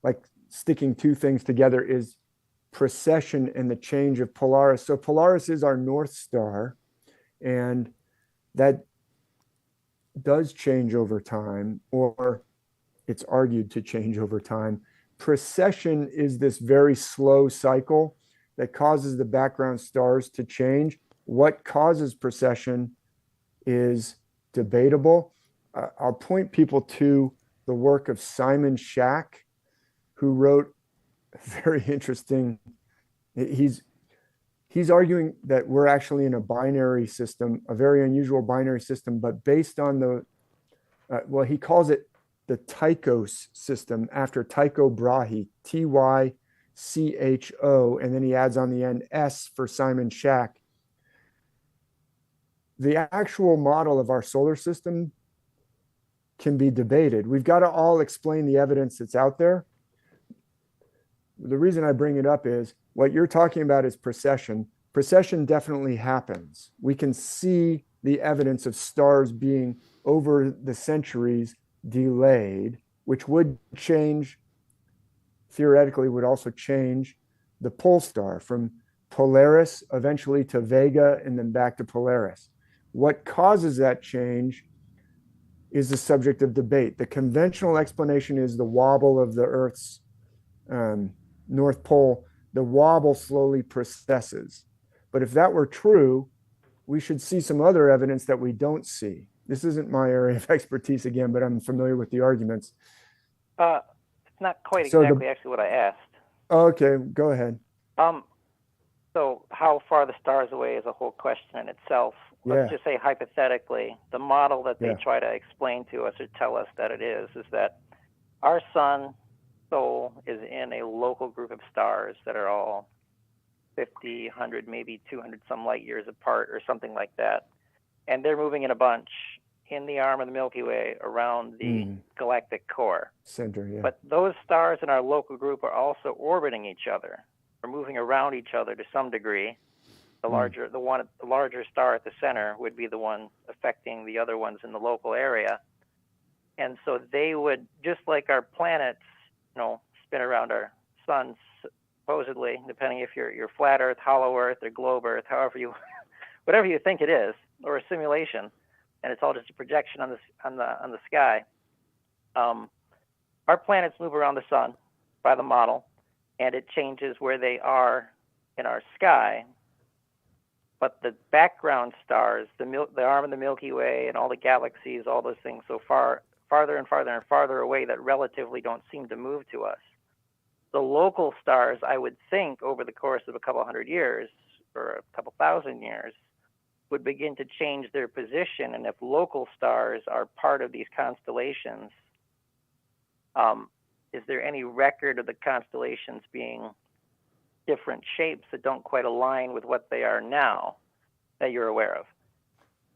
like sticking two things together, is precession and the change of Polaris. So Polaris is our North Star, and that does change over time, or it's argued to change over time. Precession is this very slow cycle that causes the background stars to change. What causes precession is debatable. I'll point people to the work of Simon Schack, who wrote very interesting. He's arguing that we're actually in a binary system, a very unusual binary system, but based on the, well, he calls it the Tychos system after Tycho Brahe, Tycho, and then he adds on the end S for Simon Schack. The actual model of our solar system can be debated. We've got to all explain the evidence that's out there. The reason I bring it up is what you're talking about is precession. Precession definitely happens. We can see the evidence of stars being over the centuries delayed, which would change, theoretically would also change the pole star from Polaris eventually to Vega and then back to Polaris. What causes that change is the subject of debate. The conventional explanation is the wobble of the Earth's North Pole. The wobble slowly precesses. But if that were true, we should see some other evidence that we don't see. This isn't my area of expertise again, but I'm familiar with the arguments. It's not quite exactly actually what I asked. Okay, go ahead. So how far the stars away is a whole question in itself. Let's just say hypothetically, the model that they try to explain to us or tell us that it is that our sun soul is in a local group of stars that are all 50, 100, maybe 200 some light years apart or something like that. And they're moving in a bunch in the arm of the Milky Way around the galactic core. Center, yeah. But those stars in our local group are also orbiting each other, or moving around each other to some degree. The larger star at the center would be the one affecting the other ones in the local area. And so they would, just like our planets, spin around our sun, supposedly, depending if you're flat Earth, hollow Earth, or globe Earth, whatever you think it is, or a simulation, and it's all just a projection on the sky. Our planets move around the sun by the model, and it changes where they are in our sky. But the background stars, the arm of the Milky Way and all the galaxies, all those things so farther and farther and farther away that relatively don't seem to move to us. The local stars, I would think, over the course of a couple hundred years or a couple thousand years, would begin to change their position. And if local stars are part of these constellations, is there any record of the constellations being different shapes that don't quite align with what they are now that you're aware of?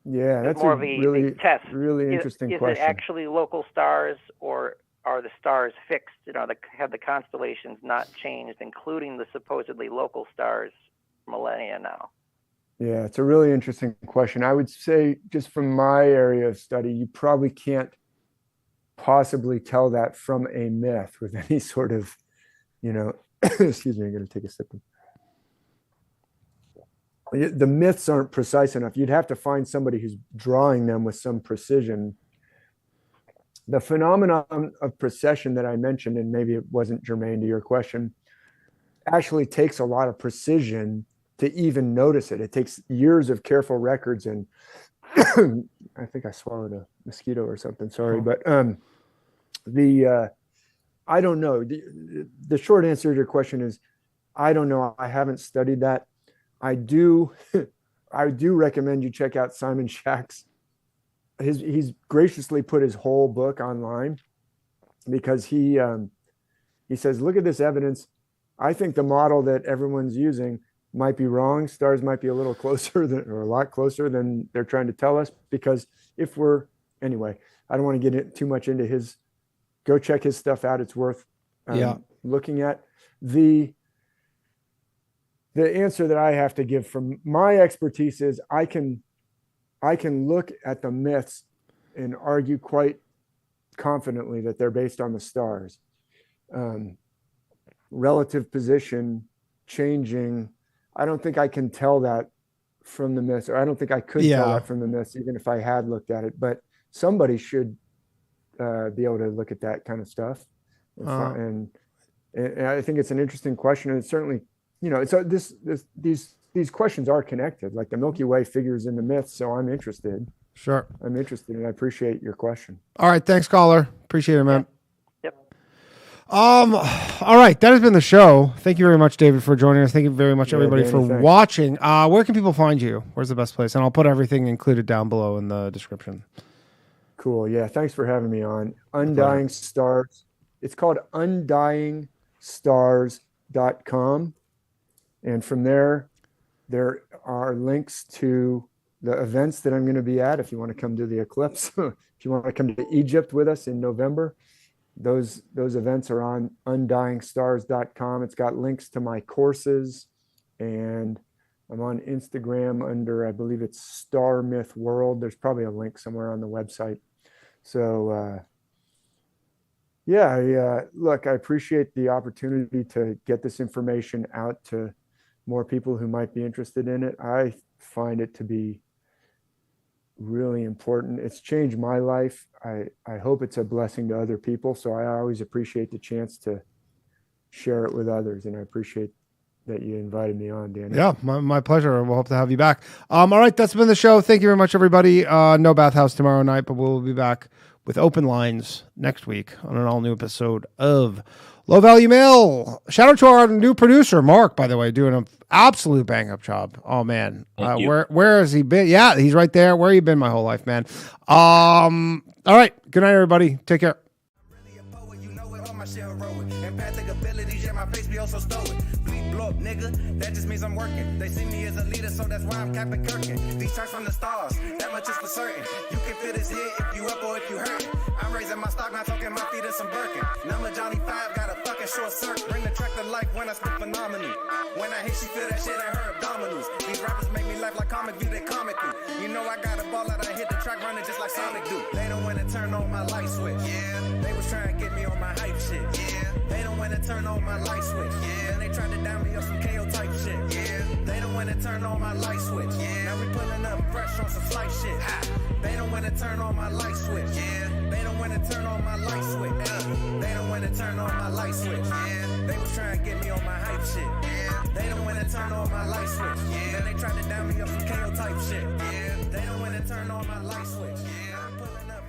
Yeah, that's more a of a really test. interesting is question. Is it actually local stars, or are the stars fixed? Have the constellations not changed, including the supposedly local stars millennia now? Yeah, it's a really interesting question. I would say, just from my area of study, you probably can't possibly tell that from a myth with any sort of, excuse me, I'm going to take a sip. The myths aren't precise enough. You'd have to find somebody who's drawing them with some precision. The phenomenon of precession that I mentioned, and maybe it wasn't germane to your question, actually takes a lot of precision to even notice it. It takes years of careful records, and I think I swallowed a mosquito or something. Sorry, but I don't know. The short answer to your question is, I don't know. I haven't studied that. I do recommend you check out Simon Shack's. He's graciously put his whole book online, because he says, look at this evidence. I think the model that everyone's using might be wrong. Stars might be a little closer or a lot closer than they're trying to tell us, because anyway, I don't want to get too much into his. Go check his stuff out. It's worth looking at. The answer that I have to give from my expertise is I can look at the myths and argue quite confidently that they're based on the stars. Relative position changing, I don't think I can tell that from the myths, or I don't think I could tell that from the myths, even if I had looked at it. But somebody should be able to look at that kind of stuff. And I think it's an interesting question, and it's certainly, these questions are connected. Like the Milky Way figures in the myths, so I'm interested. Sure, I'm interested, and I appreciate your question. All right, thanks, caller. Appreciate it, man. Yep. All right, that has been the show. Thank you very much, David, for joining us. Thank you very much, everybody, for watching. Where can people find you? Where's the best place? And I'll put everything included down below in the description. Cool. Yeah. Thanks for having me on. Undying Stars. It's called UndyingStars.com. And from there are links to the events that I'm going to be at. If you want to come to the Eclipse, if you want to come to Egypt with us in November, those events are on UndyingStars.com. It's got links to my courses, and I'm on Instagram under, I believe it's Star Myth World. There's probably a link somewhere on the website. So, look, I appreciate the opportunity to get this information out to more people who might be interested in it. I find it to be really important. It's changed my life. I hope it's a blessing to other people. So I always appreciate the chance to share it with others. And I appreciate that you invited me on, Danny. Yeah, my pleasure. We'll hope to have you back. All right, that's been the show. Thank you very much, everybody. No bathhouse tomorrow night, but we'll be back with open lines next week on an all-new episode of Low Value Mail. Shout out to our new producer, Mark, by the way, doing an absolute bang-up job. Oh, man. Where has he been? Yeah, he's right there. Where have you been my whole life, man? All right. Good night, everybody. Take care. Empathic abilities, yeah, my face be also stolen. Bleep, blow up, nigga, that just means I'm working. They see me as a leader, so that's why I'm Captain Kirkin. These tracks from the stars, that much is for certain. You can feel this hit if you up or if you hurt. I'm raising my stock, not talking my feet in some Birkin. Number Johnny 5, got a fucking short circuit. Bring the track to life when I spit phenomenal. When I hit, she feel that shit in her abdominals. These rappers make me laugh like comic view, they comical. You know I got a ball out, I hit the track running just like Sonic do. They don't wanna turn on my light switch. Yeah, they was trying to get me on my hype shit. Yeah, they don't wanna turn on my light switch. Yeah, then they tried to down me on some KO type shit. Yeah, they don't wanna turn on my light switch. Yeah, now we pulling up fresh on some flight shit. Ha. They don't wanna turn on my light switch. Yeah, they don't wanna turn on my light switch. They don't wanna turn on my light switch. Yeah, they was trying to get me on my hype shit. Yeah, they don't wanna turn on my light switch. Yeah, then they tried to down me on some KO type shit. Yeah, they don't wanna turn on my light switch. Yeah, I'm pulling up.